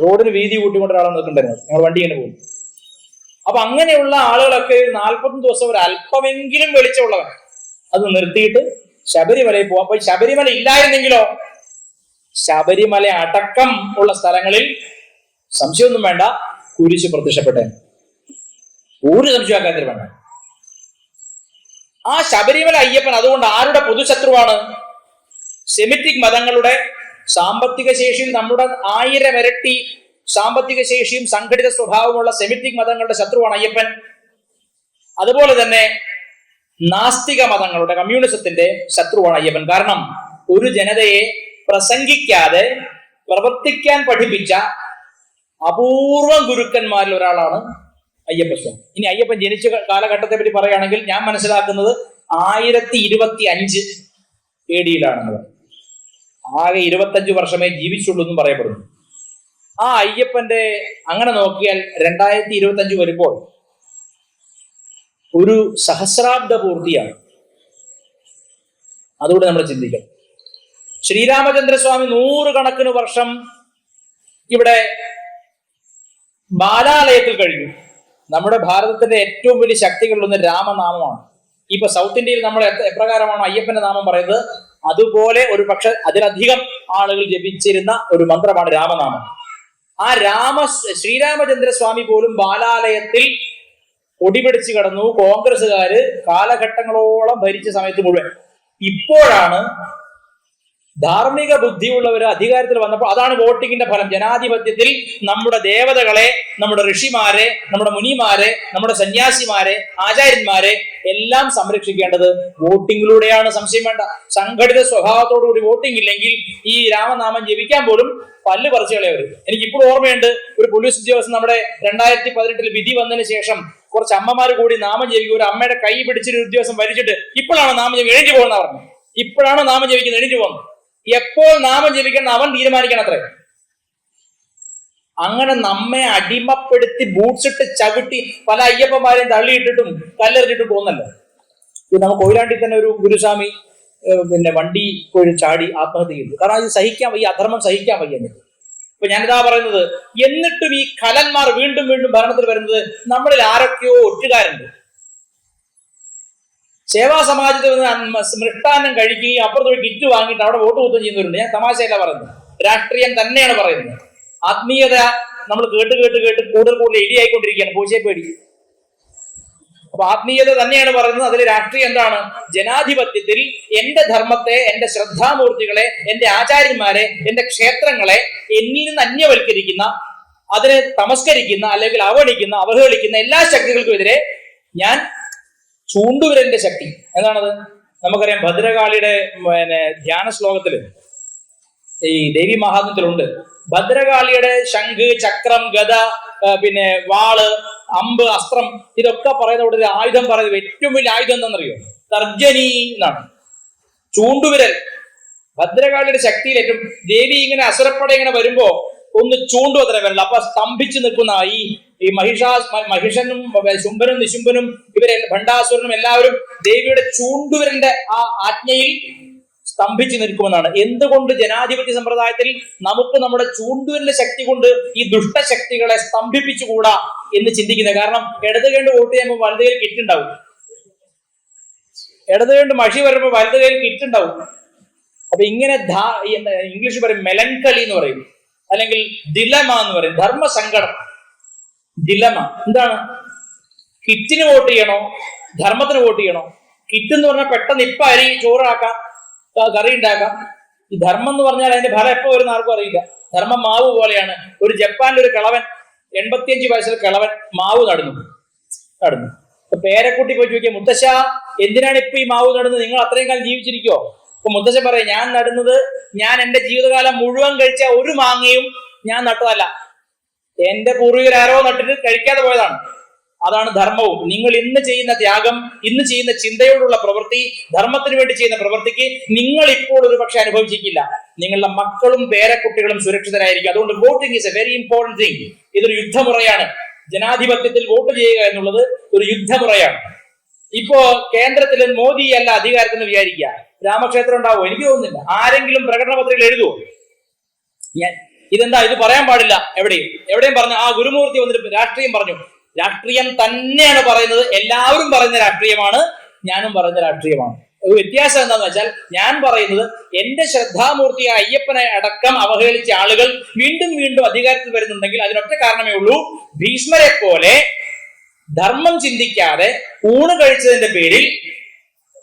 റോഡിന് വീതി കൂട്ടിക്കൊണ്ട് ഒരാൾ നിൽക്കണ്ടായിരുന്നു. ഞങ്ങൾ വണ്ടി ഇങ്ങനെ പോകും. അപ്പൊ അങ്ങനെയുള്ള ആളുകളൊക്കെ 41 ദിവസം ഒരു അല്പമെങ്കിലും വെളിച്ചമുള്ളവൻ അത് നിർത്തിയിട്ട് ശബരിമലയിൽ പോവാം. അപ്പൊ ശബരിമല ഇല്ലായിരുന്നെങ്കിലോ, ശബരിമല അടക്കം ഉള്ള സ്ഥലങ്ങളിൽ സംശയമൊന്നും വേണ്ട, കുരിശ് പ്രത്യക്ഷപ്പെട്ടേ, ഒരു സംശയമാക്കാതിരി വേണ്ട. ആ ശബരിമല അയ്യപ്പൻ അതുകൊണ്ട് ആരുടെ പൊതുശത്രുവാണ്? സെമിറ്റിക് മതങ്ങളുടെ സാമ്പത്തിക ശേഷിയും നമ്മുടെ 1000 ഇരട്ടി സാമ്പത്തിക ശേഷിയും സംഘടിത സ്വഭാവമുള്ള സെമിറ്റിക് മതങ്ങളുടെ ശത്രുവാണ് അയ്യപ്പൻ. അതുപോലെ തന്നെ നാസ്തിക മതങ്ങളുടെ, കമ്മ്യൂണിസത്തിന്റെ ശത്രുവാണ് അയ്യപ്പൻ. കാരണം ഒരു ജനതയെ പ്രസംഗിക്കാതെ പ്രവർത്തിക്കാൻ പഠിപ്പിച്ച അപൂർവം ഗുരുക്കന്മാരിൽ ഒരാളാണ് അയ്യപ്പസ്വാമി. ഇനി അയ്യപ്പൻ ജനിച്ച കാലഘട്ടത്തെ പറ്റി പറയുകയാണെങ്കിൽ ഞാൻ മനസ്സിലാക്കുന്നത് 1025 AD ആകെ 25 വർഷമേ ജീവിച്ചുള്ളൂ എന്നും പറയപ്പെടുന്നു. ആ അയ്യപ്പന്റെ അങ്ങനെ നോക്കിയാൽ 2025 വരുമ്പോൾ ഒരു സഹസ്രാബ്ദ പൂർത്തിയാണ്. അതുകൊണ്ട് നമ്മൾ ചിന്തിക്കണം. ശ്രീരാമചന്ദ്രസ്വാമി 100 കണക്കിന് വർഷം ഇവിടെ ബാലാലയത്തിൽ കഴിഞ്ഞു. നമ്മുടെ ഭാരതത്തിന്റെ ഏറ്റവും വലിയ ശക്തികളിലൊന്ന് രാമനാമമാണ്. ഇപ്പൊ സൗത്ത് ഇന്ത്യയിൽ നമ്മൾ എപ്രകാരമാണോ അയ്യപ്പന്റെ നാമം പറയുന്നത്, അതുപോലെ ഒരു പക്ഷെ അതിലധികം ആളുകൾ ജപിച്ചിരുന്ന ഒരു മന്ത്രമാണ് രാമനാമം. ആ ശ്രീരാമചന്ദ്രസ്വാമി പോലും ബാലാലയത്തിൽ ഒടിപിടിച്ച് കിടന്നു. കോൺഗ്രസ്സുകാര് കാലഘട്ടങ്ങളോളം ഭരിച്ച സമയത്ത് മുഴുവൻ. ഇപ്പോഴാണ് ധാർമ്മിക ബുദ്ധിയുള്ളവർ അധികാരത്തിൽ വന്നപ്പോൾ അതാണ് വോട്ടിങ്ങിന്റെ ഫലം. ജനാധിപത്യത്തിൽ നമ്മുടെ ദേവതകളെ, നമ്മുടെ ഋഷിമാരെ, നമ്മുടെ മുനിമാരെ, നമ്മുടെ സന്യാസിമാരെ, ആചാര്യന്മാരെ എല്ലാം സംരക്ഷിക്കേണ്ടത് വോട്ടിങ്ങിലൂടെയാണ്. സംശയം വേണ്ട. സംഘടിത സ്വഭാവത്തോടുകൂടി വോട്ടിംഗ് ഇല്ലെങ്കിൽ ഈ രാമനാമം ജപിക്കാൻ പോലും പല്ല് പറിച്ചു കളയവർ. എനിക്കിപ്പോൾ ഓർമ്മയുണ്ട്, ഒരു പോലീസ് ഉദ്യോഗസ്ഥൻ നമ്മുടെ 2018 വിധി വന്നതിന് ശേഷം കുറച്ച് അമ്മമാർ കൂടി നാമം ജപിക്കും. ഒരു അമ്മയുടെ കൈ പിടിച്ചൊരു ഉദ്യോഗസ്ഥൻ വലിച്ചിട്ട് ഇപ്പോഴാണ് നാമം ജപി എഴുതി പോകുന്ന പറഞ്ഞു. ഇപ്പോഴാണോ നാമം ജപിക്കുന്നത്? എഴുതി പോകുന്നു. എപ്പോൾ നാമം ജപിക്കണം അവൻ തീരുമാനിക്കണം അത്രേ. അങ്ങനെ നമ്മെ അടിമപ്പെടുത്തി ബൂട്ട്സ് ഇട്ട് ചവിട്ടി പല അയ്യപ്പന്മാരെയും തള്ളിയിട്ടിട്ടും കല്ലെറിഞ്ഞിട്ടും പോകുന്നല്ലോ. നമുക്ക് കൊയിലാണ്ടി തന്നെ ഒരു ഗുരുസ്വാമി വണ്ടി പോയി ചാടി ആത്മഹത്യ ചെയ്തു. കാരണം അത് സഹിക്കാൻ വയ്യ, അധർമ്മം സഹിക്കാൻ വയ്യ. ഇപ്പൊ ഞാനിതാ പറയുന്നത്, എന്നിട്ടും ഈ കലന്മാർ വീണ്ടും വീണ്ടും ഭരണത്തിൽ വരുന്നത് നമ്മളിൽ ആരൊക്കെയോ ഒറ്റുകാരുണ്ട്. സേവാ സമാജത്തിൽ നിന്ന് മൃഷ്ടാന്നം കഴിക്കുകയും അപ്പുറത്തൊരു കിറ്റ് വാങ്ങിയിട്ട് അവിടെ വോട്ട് കുത്തുകയും ചെയ്യുന്നവരുണ്ട്. ഞാൻ തമാശയല്ല പറയുന്നത്, രാഷ്ട്രീയം തന്നെയാണ് പറയുന്നത്. ആത്മീയത നമ്മൾ കേട്ട് കേട്ട് കേട്ട് കൂടുതൽ കൂടുതൽ ഇടിയായിക്കൊണ്ടിരിക്കുകയാണ്. പൂച്ചയെ പേടി. അപ്പൊ ആത്മീയത തന്നെയാണ് പറയുന്നത്. അതിൽ രാഷ്ട്രീയം എന്താണ്? ജനാധിപത്യത്തിൽ എന്റെ ധർമ്മത്തെ, എന്റെ ശ്രദ്ധാമൂർത്തികളെ, എന്റെ ആചാര്യന്മാരെ, എന്റെ ക്ഷേത്രങ്ങളെ എന്നിൽ നിന്ന് അന്യവൽക്കരിക്കുന്ന, അതിനെ തമസ്കരിക്കുന്ന, അല്ലെങ്കിൽ അവഗണിക്കുന്ന, അവഹേളിക്കുന്ന എല്ലാ ശക്തികൾക്കുമെതിരെ ഞാൻ ചൂണ്ടുവിരലിന്റെ ശക്തി. എന്താണത്? നമുക്കറിയാം, ഭദ്രകാളിയുടെ ധ്യാന ശ്ലോകത്തില് ഈ ദേവി മഹാത്മ്യത്തിലുണ്ട്. ഭദ്രകാളിയുടെ ശംഖ്, ചക്രം, ഗദ, വാള്, അമ്പ്, അസ്ത്രം, ഇതൊക്കെ പറയുന്ന ഇവിടെ ഒരു ആയുധം പറയുന്നത്, ഏറ്റവും വലിയ ആയുധം എന്താണെന്നറിയോ? തർജനി എന്നാണ്. ചൂണ്ടുവിരൽ ഭദ്രകാളിയുടെ ശക്തിയിൽ ഏറ്റവും. ദേവി ഇങ്ങനെ അസുരപ്പട ഇങ്ങനെ വരുമ്പോ ഒന്ന് ചൂണ്ടു അത്ര വരില്ല. അപ്പൊ സ്തംഭിച്ചു നിൽക്കുന്ന ഈ മഹിഷനും ശുംഭനും നിശുംഭനും ഇവരെ ഭണ്ഡാസുരനും എല്ലാവരും ദേവിയുടെ ചൂണ്ടുവിരലിന്റെ ആ ആജ്ഞയിൽ സ്തംഭിച്ചു നിൽക്കുമെന്നാണ്. എന്തുകൊണ്ട് ജനാധിപത്യ സമ്പ്രദായത്തിൽ നമുക്ക് നമ്മുടെ ചൂണ്ടുവിരലിന്റെ ശക്തി കൊണ്ട് ഈ ദുഷ്ടശക്തികളെ സ്തംഭിപ്പിച്ചുകൂടാ എന്ന് ചിന്തിക്കുന്നത്? കാരണം ഇടത് കണ്ട് വോട്ട് ചെയ്യുമ്പോൾ വലത് കയ്യിൽ കിറ്റുണ്ടാവും, ഇടത് കണ്ട് മഷി വരുമ്പോൾ വലത് കയ്യിൽ കിറ്റുണ്ടാവും. അപ്പൊ ഇങ്ങനെ ഇംഗ്ലീഷ് പറയും മെലൻകളി എന്ന് പറയും, അല്ലെങ്കിൽ ദിലമ എന്ന് പറയും, ധർമ്മസങ്കടം. ദിലമ എന്താണ്? കിറ്റിന് വോട്ട് ചെയ്യണോ ധർമ്മത്തിന് വോട്ട് ചെയ്യണോ? കിറ്റ് എന്ന് പറഞ്ഞാൽ പെട്ടെന്ന് ഇപ്പൊ അരി ചോറാക്കാം, കറി ഉണ്ടാക്കാം. ഈ ധർമ്മം എന്ന് പറഞ്ഞാൽ അതിന്റെ ഫലം എപ്പോ വരുന്ന ആർക്കും അറിയില്ല. ധർമ്മം മാവ് പോലെയാണ്. ഒരു ജപ്പാനിൽ ഒരു കിളവൻ, 85 വയസ്സിൽ കിളവൻ മാവ് നടന്നു. അപ്പൊ പേരക്കുട്ടി പോയി ചോദിക്കുക, മുത്തശ്ശ എന്തിനാണ് ഇപ്പൊ ഈ മാവ് നടുന്നത്? നിങ്ങൾ അത്രയും കാലം ജീവിച്ചിരിക്കോ? അപ്പൊ മുത്തശ്ശ പറയാം, ഞാൻ നടുന്നത്, ഞാൻ എന്റെ ജീവിതകാലം മുഴുവൻ കഴിച്ച ഒരു മാങ്ങയും ഞാൻ നട്ടതല്ല, എന്റെ പൂർവികരാരോ നട്ടിട്ട് കഴിക്കാതെ പോയതാണ്. അതാണ് ധർമ്മവും. നിങ്ങൾ ഇന്ന് ചെയ്യുന്ന ത്യാഗം, ഇന്ന് ചെയ്യുന്ന ചിന്തയോടുള്ള പ്രവൃത്തി, ധർമ്മത്തിന് വേണ്ടി ചെയ്യുന്ന പ്രവൃത്തിക്ക് നിങ്ങൾ ഇപ്പോൾ ഒരു പക്ഷെ അനുഭവിച്ചിട്ടില്ല. നിങ്ങളുടെ മക്കളും പേരക്കുട്ടികളും സുരക്ഷിതരായിരിക്കും. അതുകൊണ്ട് voting is A very important thing. ഇതൊരു യുദ്ധമുറയാണ്. ജനാധിപത്യത്തിൽ വോട്ട് ചെയ്യുക എന്നുള്ളത് ഒരു യുദ്ധമുറയാണ്. ഇപ്പോ കേന്ദ്രത്തിൽ മോദി അല്ല അധികാരത്തിന് വിചാരിക്കുക, രാമക്ഷേത്രം ഉണ്ടാവോ? എനിക്ക് തോന്നുന്നില്ല. ആരെങ്കിലും പ്രകടന പത്രികയിൽ എഴുതുമോ? ഇതെന്താ, ഇത് പറയാൻ പാടില്ല എവിടെയും പറഞ്ഞു. ആ ഗുരുമൂർത്തി വന്നിട്ട് രാഷ്ട്രീയം പറഞ്ഞു. രാഷ്ട്രീയം തന്നെയാണ് പറയുന്നത്. എല്ലാവരും പറയുന്ന രാഷ്ട്രീയമാണ്, ഞാനും പറയുന്ന രാഷ്ട്രീയമാണ്. ഒരു വ്യത്യാസം എന്താണെന്ന് വെച്ചാൽ, ഞാൻ പറയുന്നത് എന്റെ ശ്രദ്ധാമൂർത്തിയായ അയ്യപ്പനെ അടക്കം അവഹേളിച്ച ആളുകൾ വീണ്ടും വീണ്ടും അധികാരത്തിൽ വരുന്നുണ്ടെങ്കിൽ അതിനൊറ്റ കാരണമേ ഉള്ളൂ, ഭീഷ്മരെ പോലെ ധർമ്മം ചിന്തിക്കാതെ ഊണ് കഴിച്ചതിന്റെ പേരിൽ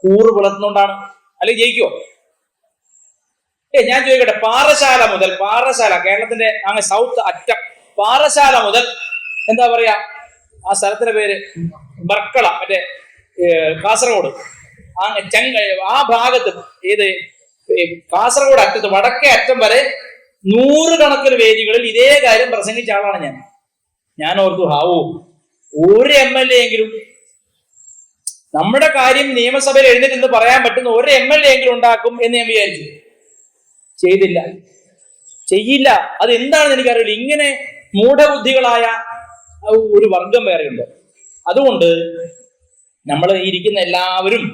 കൂറ് പുലർത്തുന്നുകൊണ്ടാണ്. അല്ലെങ്കിൽ ജയിക്കുമോ? ഞാൻ ചോദിക്കട്ടെ, പാറശാല കേരളത്തിന്റെ അങ്ങ് സൗത്ത് അറ്റം, പാറശാല മുതൽ എന്താ പറയാ ആ സ്ഥലത്തിന്റെ പേര്, ബർക്കള, മറ്റേ കാസർഗോഡ് ആ ഭാഗത്ത്, ഏത് കാസർഗോഡ് അറ്റത്ത് വടക്കേ അറ്റം വരെ 100 കണക്കിന് വേദികളിൽ ഇതേ കാര്യം പ്രസംഗിച്ച ആളാണ് ഞാൻ ഓർത്തു, ഒരു MLA എങ്കിലും നമ്മുടെ കാര്യം നിയമസഭയിൽ എഴുന്നേറ്റ് എന്ന് പറയാൻ പറ്റുന്ന ഒരു MLA എങ്കിലും ഉണ്ടാക്കും എന്ന് ഞാൻ വിചാരിച്ചു. ചെയ്യില്ല. അത് എന്താണെന്ന് എനിക്കറിയില്ല. ഇങ്ങനെ മൂഢബുദ്ധികളായ ഒരു വർഗം വേറെയുണ്ട്. അതുകൊണ്ട് നമ്മൾ ഇരിക്കുന്ന എല്ലാവരും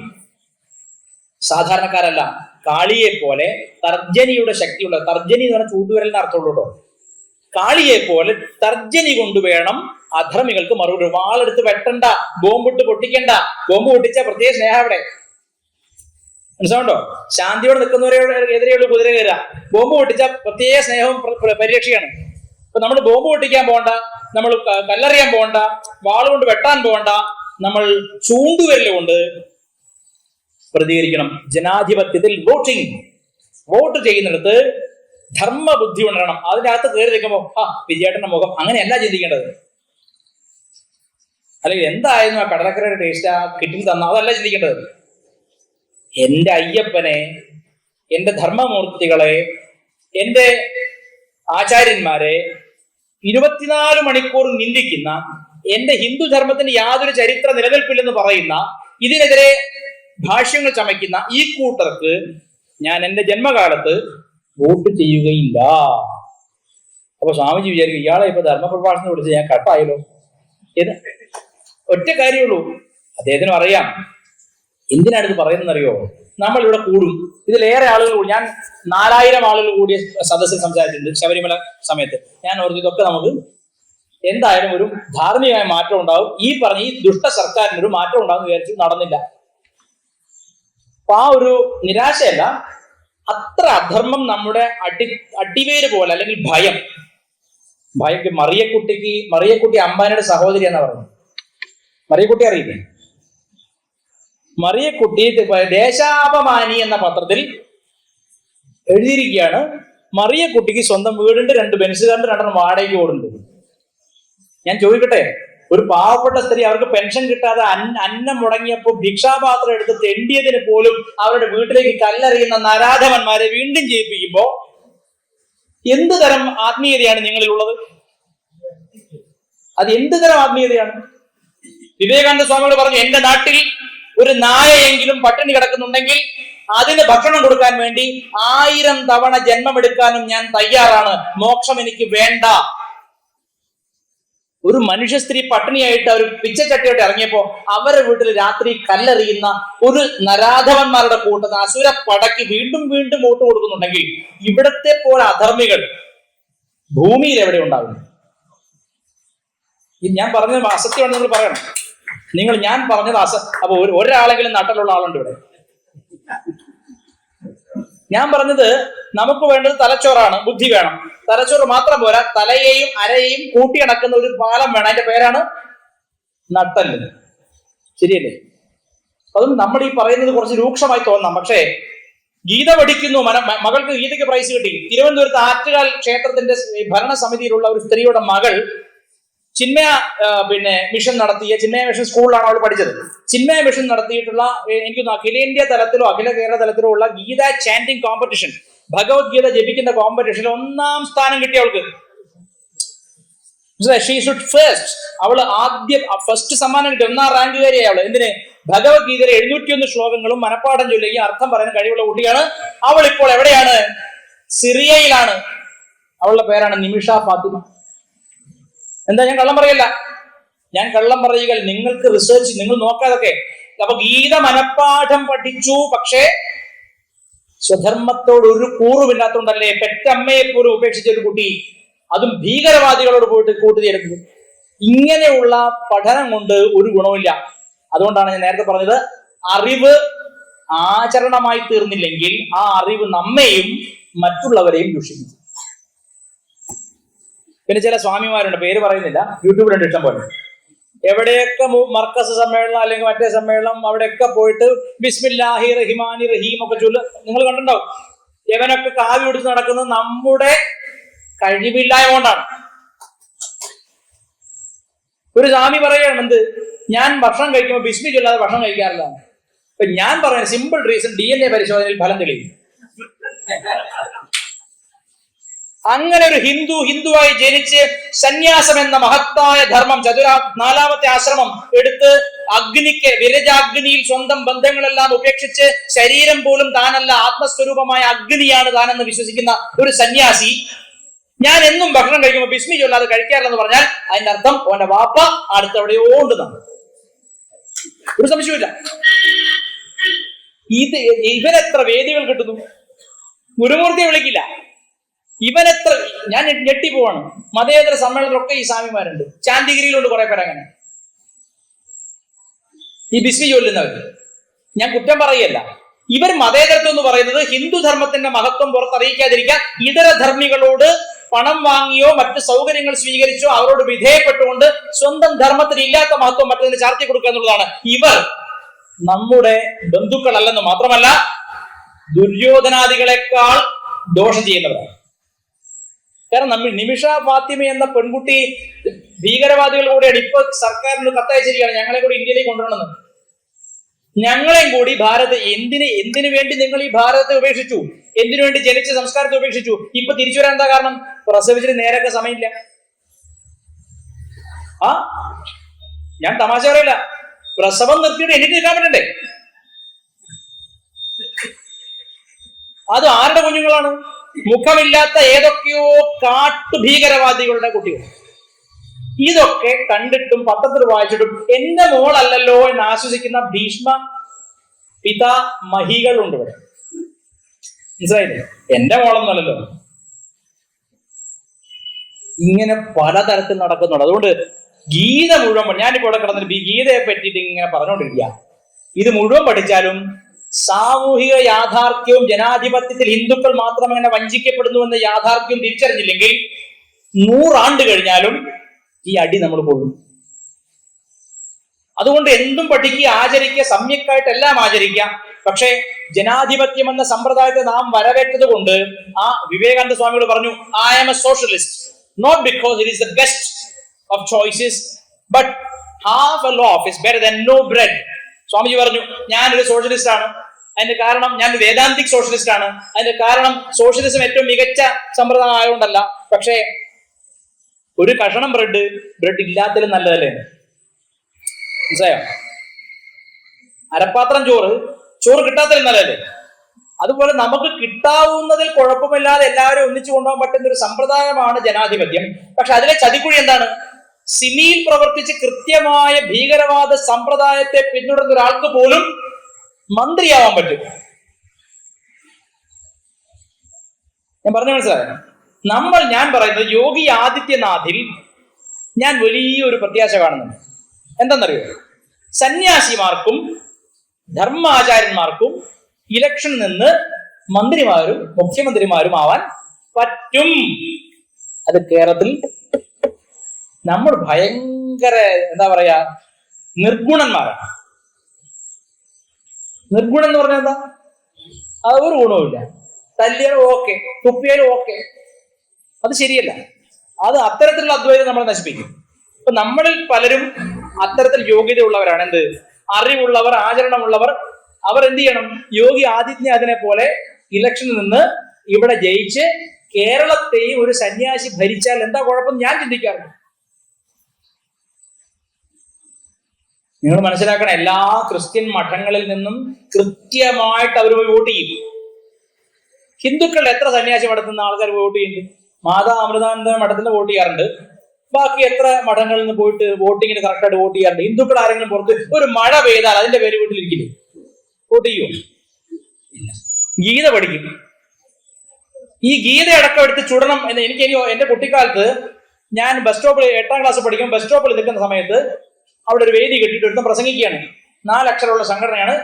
സാധാരണക്കാരല്ല. കാളിയെ പോലെ തർജനിയുടെ ശക്തിയുള്ള, തർജനി എന്ന് പറഞ്ഞാൽ ചൂണ്ടുവിരലിന് അർത്ഥമുള്ളൂ കേട്ടോ. കാളിയെ പോലെ തർജനി കൊണ്ടുവേണം അധർമ്മികൾക്ക് മറുപടി. വാളെടുത്ത് വെട്ടണ്ട, ബോംബിട്ട് പൊട്ടിക്കണ്ട. ബോംബ് പൊട്ടിച്ച പ്രത്യേക സ്നേഹം അവിടെ, മനസ്സിലാവുണ്ടോ? ശാന്തിയോടെ നിൽക്കുന്നവരെതിരെയുള്ള കുതിര കയറുക, ബോംബ് പൊട്ടിച്ച പ്രത്യേക സ്നേഹവും പരിരക്ഷയാണ്. അപ്പൊ നമ്മൾ ബോംബ് പൊട്ടിക്കാൻ പോകണ്ട, നമ്മൾ കല്ലെറിയാൻ പോകണ്ട, വാളുകൊണ്ട് വെട്ടാൻ പോകണ്ട, നമ്മൾ ചൂണ്ടുവിരൽ കൊണ്ട് പ്രതികരിക്കണം. ജനാധിപത്യത്തിൽ വോട്ടിംഗ് വോട്ട് ചെയ്യുന്നിടത്ത് ധർമ്മബുദ്ധി ഉണരണം. അതിനകത്ത് കയറി നിൽക്കുമ്പോ വിജയേട്ടന്റെ മുഖം അങ്ങനെയല്ല ചിന്തിക്കേണ്ടത്. അല്ലെങ്കിൽ എന്തായിരുന്നു ആ കടലക്കരയുടെ ടേസ്റ്റ് ആ കിറ്റിൽ തന്ന, അതല്ല ചിന്തിക്കേണ്ടത്. എന്റെ അയ്യപ്പനെ, എന്റെ ധർമ്മമൂർത്തികളെ, എന്റെ ആചാര്യന്മാരെ 24 മണിക്കൂർ നിന്ദിക്കുന്ന, എന്റെ ഹിന്ദു ധർമ്മത്തിന് യാതൊരു ചരിത്ര നിലനിൽപ്പില്ലെന്ന് പറയുന്ന, ഇതിനെതിരെ ഭാഷ്യങ്ങൾ ചമയ്ക്കുന്ന ഈ കൂട്ടർക്ക് ഞാൻ എന്റെ ജന്മകാലത്ത് വോട്ട് ചെയ്യുകയില്ല. അപ്പൊ സ്വാമിജി വിചാരിക്കും ഇയാളെ ഇപ്പൊ ധർമ്മപ്രഭാഷണം വിളിച്ച് ഞാൻ കട്ടായല്ലോ എന്ന്. ഒറ്റ കാര്യമുള്ളൂ, അദ്ദേഹത്തിനും അറിയാം എന്തിനാണ് ഇത് പറയുന്നതെന്നറിയോ. നമ്മൾ ഇവിടെ കൂടും, ഇതിലേറെ ആളുകൾ കൂടും. ഞാൻ 4000 ആളുകൾ കൂടിയ സദസ്സിൽ സംസാരിച്ചിട്ടുണ്ട് ശബരിമല സമയത്ത്. ഞാൻ ഓർത്ത് ഇതൊക്കെ നമുക്ക് എന്തായാലും ഒരു ധാർമ്മികമായ മാറ്റം ഉണ്ടാവും, ഈ പറഞ്ഞ ഈ ദുഷ്ട സർക്കാരിനൊരു മാറ്റം ഉണ്ടാവും വിചാരിച്ചു. നടന്നില്ല. അപ്പൊ ആ ഒരു നിരാശയല്ല, അത്ര അധർമ്മം നമ്മുടെ അടിവേര് പോലെ, അല്ലെങ്കിൽ ഭയം. മറിയക്കുട്ടി അംബാനിയുടെ സഹോദരി എന്നാ പറയുന്നത്. മറിയക്കുട്ടി അറിയില്ലേ? മറിയക്കുട്ടി ദേശാപമാനി എന്ന പത്രത്തിൽ എഴുതിയിരിക്കുകയാണ്, മറിയക്കുട്ടിക്ക് സ്വന്തം വീടുണ്ട്, 2 ബെൻസുകാരുടെ 2 വാടകയ്ക്ക് ഓടുന്നുണ്ട്. ഞാൻ ചോദിക്കട്ടെ, ഒരു പാവപ്പെട്ട സ്ത്രീ അവർക്ക് പെൻഷൻ കിട്ടാതെ അന്നം മുടങ്ങിയപ്പോൾ ഭിക്ഷാപാത്രം എടുത്ത് തെണ്ടിയതിന് പോലും അവരുടെ വീട്ടിലേക്ക് കല്ലെറിയുന്ന നരാധവന്മാരെ വീണ്ടും ജയിപ്പിക്കുമ്പോ എന്ത് തരം ആത്മീയതയാണ് നിങ്ങളിലുള്ളത്? അത് എന്ത് തരം ആത്മീയതയാണ്? വിവേകാനന്ദ സ്വാമികൾ പറഞ്ഞു, എന്റെ നാട്ടിൽ ഒരു നായയെങ്കിലും പട്ടിണി കിടക്കുന്നുണ്ടെങ്കിൽ അതിന് ഭക്ഷണം കൊടുക്കാൻ വേണ്ടി 1000 തവണ ജന്മമെടുക്കാനും ഞാൻ തയ്യാറാണ്. മോക്ഷം എനിക്ക് വേണ്ട. ഒരു മനുഷ്യ സ്ത്രീ പട്ടിണിയായിട്ട് അവർ പിച്ചച്ചട്ടിയോട്ട് ഇറങ്ങിയപ്പോ അവരുടെ വീട്ടിൽ രാത്രി കല്ലെറിയുന്ന ഒരു നരാധവന്മാരുടെ കൂട്ടത്തിന് അസുര പടക്കി വീണ്ടും വീണ്ടും വോട്ട് കൊടുക്കുന്നുണ്ടെങ്കിൽ ഇവിടത്തെ പോലെ അധർമ്മികൾ ഭൂമിയിൽ എവിടെ ഉണ്ടാകുന്നു? ഞാൻ പറഞ്ഞത് അസത്യമാണ് നിങ്ങൾ പറയണം. ഞാൻ പറഞ്ഞത് അപ്പൊ ഒരാളെങ്കിലും നട്ടലുള്ള ആളുണ്ട് ഇവിടെ. ഞാൻ പറഞ്ഞത് നമുക്ക് വേണ്ടത് തലച്ചോറാണ്, ബുദ്ധി വേണം. തലച്ചോറ് മാത്രം പോരാ, തലയെയും അരയെയും കൂട്ടിയിണക്കുന്ന ഒരു പാലം വേണം. അതിന്റെ പേരാണ് നട്ടല്. ശരിയല്ലേ? അതും നമ്മൾ ഈ പറയുന്നത് കുറച്ച് രൂക്ഷമായി തോന്നാം, പക്ഷേ ഗീത പഠിക്കുന്നു. മകൾക്ക് ഗീതയ്ക്ക് പ്രൈസ് കിട്ടി. തിരുവനന്തപുരത്ത് ആറ്റുകാൽ ക്ഷേത്രത്തിന്റെ ഭരണസമിതിയിലുള്ള ഒരു സ്ത്രീയുടെ മകൾ ചിന്മയ മിഷൻ നടത്തിയ, ചിന്മയ മിഷൻ സ്കൂളിലാണ് അവൾ പഠിച്ചത്. ചിന്മയ മിഷൻ നടത്തിയിട്ടുള്ള എനിക്ക് അഖിലേന്ത്യാ തലത്തിലോ അഖില കേരള തലത്തിലോ ഉള്ള ഗീത ചാന്റിങ് കോമ്പറ്റീഷൻ, ഭഗവത്ഗീത ജപിക്കുന്ന കോമ്പറ്റീഷനിൽ 1ാം സ്ഥാനം കിട്ടിയ അവൾക്ക്. അവള് ഫസ്റ്റ് സമ്മാനം കിട്ടി, 1ാം റാങ്കുകാരിയായി അവള്. എന്തിന്? ഭഗവത്ഗീതയിലെ 701 ശ്ലോകങ്ങളും മനപ്പാഠം ചൊല്ലുകയും അർത്ഥം പറയാൻ കഴിവുള്ള കുട്ടിയാണ് അവൾ. ഇപ്പോൾ എവിടെയാണ്? സിറിയയിലാണ്. അവളുടെ പേരാണ് നിമിഷ ഫാത്തിമ. എന്താ? ഞാൻ കള്ളം പറയല്ല, ഞാൻ കള്ളം പറയുക. നിങ്ങൾക്ക് റിസർച്ച്, നിങ്ങൾ നോക്കാതൊക്കെ. അപ്പൊ ഗീത മനപ്പാഠം പഠിച്ചു, പക്ഷേ സ്വധർമ്മത്തോട് ഒരു കൂറുമില്ലാത്തതുകൊണ്ടല്ലേ പെറ്റമ്മയെ പോലും ഉപേക്ഷിച്ച ഒരു കുട്ടി, അതും ഭീകരവാദികളോട് പോയിട്ട് കൂട്ടുചേരുന്നത്. ഇങ്ങനെയുള്ള പഠനം കൊണ്ട് ഒരു ഗുണമില്ല. അതുകൊണ്ടാണ് ഞാൻ നേരത്തെ പറഞ്ഞത്, അറിവ് ആചരണമായി തീർന്നില്ലെങ്കിൽ ആ അറിവ് നമ്മെയും മറ്റുള്ളവരെയും ദുഷിക്കും. പിന്നെ ചില സ്വാമിമാരുണ്ട്, പേര് പറയുന്നില്ല, യൂട്യൂബിലുണ്ട് ഇഷ്ടം പോലെ. എവിടെയൊക്കെ മർക്കസ് സമ്മേളനം അല്ലെങ്കിൽ മറ്റേ സമ്മേളനം, അവിടെയൊക്കെ പോയിട്ട് ബിസ്മില്ലാഹി റഹിമാനി റഹീം ഒക്കെ ചൊല്ല്. നിങ്ങൾ കണ്ടിട്ടുണ്ടാവും. ഇവനൊക്കെ കാവി പിടിച്ച് നടക്കുന്നത് നമ്മുടെ കഴിവില്ലായ്മ കൊണ്ടാണ്. ഒരു സ്വാമി പറയുകയാണ്, എന്ത്? ഞാൻ ഭക്ഷണം കഴിക്കുമ്പോൾ ബിസ്മി ചൊല്ലാതെ ഭക്ഷണം കഴിക്കാറില്ല. അപ്പൊ ഞാൻ പറയുന്നത് സിമ്പിൾ റീസൺ, DNA പരിശോധനയിൽ ഫലം തെളിയും. അങ്ങനെ ഒരു ഹിന്ദുവായി ജനിച്ച് സന്യാസം എന്ന മഹത്തായ ധർമ്മം, 4ാമത്തെ ആശ്രമം എടുത്ത് വിരജാഗ്നിയിൽ സ്വന്തം ബന്ധങ്ങളെല്ലാം ഉപേക്ഷിച്ച് ശരീരം പോലും താനല്ല, ആത്മസ്വരൂപമായ അഗ്നിയാണ് താനെന്ന് വിശ്വസിക്കുന്ന ഒരു സന്യാസി ഞാൻ എന്നും ഭക്ഷണം കഴിക്കുമ്പോൾ ബിസ്മി ചൊല്ലാതെ കഴിക്കാറില്ലെന്ന് പറഞ്ഞാൽ അതിന്റെ അർത്ഥം ഓന്റെ വാപ്പ അടുത്തെവിടെയോ ഉണ്ടെന്നാണ്. ഒരു സംശയമില്ല. ഇവരെത്ര വേദികൾ കിട്ടുന്നു? ഗുരുമൂർത്തിയെ വിളിക്കില്ല. ഇവനെത്ര, ഞാൻ ഞെട്ടിപ്പോവാണ്. മതേതര സമ്മേളനത്തിലൊക്കെ ഈ സ്വാമിമാരുണ്ട്. ചാന്തിഗിരിയിലുണ്ട് കുറെ പേര് അങ്ങനെ, ഈ ബിസ്മി ചൊല്ലുന്നവർ. ഞാൻ കുറ്റം പറയല്ല. ഇവർ മതേതരത്വം എന്ന് പറയുന്നത് ഹിന്ദു ധർമ്മത്തിന്റെ മഹത്വം പുറത്തറിയിക്കാതിരിക്കാൻ ഇതര ധർമ്മികളോട് പണം വാങ്ങിയോ മറ്റ് സൗകര്യങ്ങൾ സ്വീകരിച്ചോ അവരോട് വിധേയപ്പെട്ടുകൊണ്ട് സ്വന്തം ധർമ്മത്തിന് ഇല്ലാത്ത മഹത്വം മറ്റതിന് ചാർത്തി കൊടുക്കുക എന്നുള്ളതാണ്. ഇവർ നമ്മുടെ ബന്ധുക്കളല്ലെന്ന് മാത്രമല്ല ദുര്യോധനാദികളെക്കാൾ ദോഷം ചെയ്യുന്നവരാണ്. കാരണം നമ്മൾ നിമിഷ ഫാത്തിമ എന്ന പെൺകുട്ടി ഭീകരവാദികളുടെ കൂടെയാണ്. ഇപ്പൊ സർക്കാരിന് കത്തയച്ചിരിക്കുകയാണ് ഞങ്ങളെ കൂടി ഇന്ത്യയിലേക്ക് കൊണ്ടുവരണമെന്ന്. ഞങ്ങളെയും കൂടി എന്തിനു വേണ്ടി നിങ്ങൾ ഈ ഭാരതത്തെ ഉപേക്ഷിച്ചു? എന്തിനു വേണ്ടി ജനിച്ച സംസ്കാരത്തെ ഉപേക്ഷിച്ചു? ഇപ്പൊ തിരിച്ചു വരാൻ എന്താ കാരണം? പ്രസവിച്ചിട്ട് നേരൊക്കെ സമയമില്ല. ഞാൻ തമാശ പറയില്ല, പ്രസവം നിർത്തിയിട്ട് എനിക്ക് നിൽക്കാൻ പറ്റണ്ടേ? അത് ആരുടെ കുഞ്ഞുങ്ങളാണ്? മുഖമില്ലാത്ത ഏതൊക്കെയോ കാട്ടുഭീകരവാദികളുടെ കുട്ടികൾ. ഇതൊക്കെ കണ്ടിട്ടും പത്രത്തിൽ വായിച്ചിട്ടും എന്റെ മോളല്ലല്ലോ എന്ന് ആശ്വസിക്കുന്ന ഭീഷ്മ പിതാമഹികളുണ്ട് ഇവിടെ. മനസ്സിലായില്ലേ? എന്റെ മോളൊന്നുമല്ലല്ലോ. ഇങ്ങനെ പലതരത്തിൽ നടക്കുന്നുണ്ട്. അതുകൊണ്ട് ഗീത മുഴുവൻ, ഞാനിപ്പോ ഇവിടെ കിടന്നിട്ട് ഗീതയെ പറ്റിയിട്ട് ഇങ്ങനെ പറഞ്ഞുകൊണ്ടിരിക്കുക. ഇത് മുഴുവൻ പഠിച്ചാലും സാമൂഹിക യാഥാർത്ഥ്യവും ജനാധിപത്യത്തിൽ ഹിന്ദുക്കൾ മാത്രം അങ്ങനെ വഞ്ചിക്കപ്പെടുന്നുവെന്ന യാഥാർത്ഥ്യവും തിരിച്ചറിഞ്ഞില്ലെങ്കിൽ 100 ആണ്ട് കഴിഞ്ഞാലും ഈ അടി നമ്മൾ കൊള്ളും. അതുകൊണ്ട് എന്തും പഠിക്കുക, ആചരിക്കുക, സമ്യക്കായിട്ട് എല്ലാം ആചരിക്കാം. പക്ഷേ ജനാധിപത്യം എന്ന സമ്പ്രദായത്തെ നാം വരവേറ്റത് കൊണ്ട് വിവേകാനന്ദ സ്വാമിയോട് പറഞ്ഞു, I am a socialist not because it is the best of choices but half a loaf is better than no bread. Swamiji പറഞ്ഞു, ഞാനൊരു സോഷ്യലിസ്റ്റ് ആണ്. അതിന്റെ കാരണം ഞാൻ വേദാന്തിക് സോഷ്യലിസ്റ്റ് ആണ്. അതിന്റെ കാരണം സോഷ്യലിസം ഏറ്റവും മികച്ച സമ്പ്രദായം ആയതുകൊണ്ടല്ല, പക്ഷേ ഒരു കഷണം ബ്രെഡ് ഇല്ലാത്തതിലും നല്ലതല്ലേ? മനസ്സിലായോ? അരപ്പാത്രം ചോറ് കിട്ടാത്തതിലും നല്ലതല്ലേ? അതുപോലെ നമുക്ക് കിട്ടാവുന്നതിൽ കുഴപ്പമില്ലാതെ എല്ലാവരും ഒന്നിച്ചു കൊണ്ടുപോകാൻ പറ്റുന്ന ഒരു സമ്പ്രദായമാണ് ജനാധിപത്യം. പക്ഷെ അതിലെ ചതിക്കുഴി എന്താണ്? സിമിയിൽ പ്രവർത്തിച്ച് കൃത്യമായ ഭീകരവാദ സമ്പ്രദായത്തെ പിന്തുടരുന്ന ഒരാൾക്ക് പോലും മന്ത്രിയാവാൻ പറ്റും. ഞാൻ പറഞ്ഞു മനസ്സിലായോ? ഞാൻ പറയുന്നത് യോഗി ആദിത്യനാഥിൽ ഞാൻ വലിയൊരു പ്രത്യാശ കാണുന്നുണ്ട്. എന്താണെന്നറിയോ? സന്യാസിമാർക്കും ധർമാചാര്യന്മാർക്കും ഇലക്ഷനിൽ നിന്ന് മന്ത്രിമാരും മുഖ്യമന്ത്രിമാരും ആവാൻ പറ്റും. അത് കേരളത്തിൽ നമ്മൾ ഭയങ്കര എന്താ പറയാ നിർഗുണന്മാരാണ്. നിർഗുണം എന്ന് പറഞ്ഞാൽ എന്താ? അത് ഒരു ഗുണവുമില്ല. തല്ലിയാലും ഓക്കെ, തുപ്പിയാലും ഓക്കെ. അത് ശരിയല്ല. അത് അത്തരത്തിലുള്ള അദ്വൈതം നമ്മളെ നശിപ്പിക്കും. ഇപ്പൊ നമ്മളിൽ പലരും അത്തരത്തിൽ യോഗ്യതയുള്ളവരാണ്. എന്ത്? അറിവുള്ളവർ, ആചരണമുള്ളവർ. അവർ എന്ത് ചെയ്യണം? യോഗി ആദിത്യനാഥിനെ പോലെ ഇലക്ഷനിൽ നിന്ന് ഇവിടെ ജയിച്ച് കേരളത്തെയും ഒരു സന്യാസി ഭരിച്ചാൽ എന്താ കുഴപ്പം? ഞാൻ ചിന്തിക്കാറുണ്ട്. നിങ്ങൾ മനസ്സിലാക്കണം, എല്ലാ ക്രിസ്ത്യൻ മഠങ്ങളിൽ നിന്നും കൃത്യമായിട്ട് അവർ പോയി വോട്ട് ചെയ്യും. ഹിന്ദുക്കളുടെ എത്ര സന്യാസി മഠത്തിൽ നിന്ന് ആൾക്കാർ വോട്ട് ചെയ്യുന്നുണ്ട്? മാതാ അമൃതാനന്ദ മഠത്തിന് വോട്ട് ചെയ്യാറുണ്ട്. ബാക്കി എത്ര മഠങ്ങളിൽ നിന്ന് പോയിട്ട് വോട്ടിങ്ങിന് കറക്റ്റായിട്ട് വോട്ട് ചെയ്യാറുണ്ട്? ഹിന്ദുക്കൾ ആരെങ്കിലും പുറത്ത് ഒരു മഴ പെയ്താൽ അതിന്റെ പേര് വീട്ടിലിരിക്കില്ലേ? വോട്ട് ചെയ്യുമോ? ഇല്ല. ഗീത പഠിക്കും. ഈ ഗീത അടക്കം എടുത്ത് ചുടണം എന്ന് എന്റെ കുട്ടിക്കാലത്ത് ഞാൻ ബസ് സ്റ്റോപ്പിൽ 8ാം ക്ലാസ് പഠിക്കും. ബസ് സ്റ്റോപ്പിൽ നിൽക്കുന്ന സമയത്ത് അവിടെ ഒരു വേദി കെട്ടിയിട്ട് ഒരുത്തം പ്രസംഗിക്കുകയാണ്. 4 അക്ഷരമുള്ള സംഘടനയാണ്.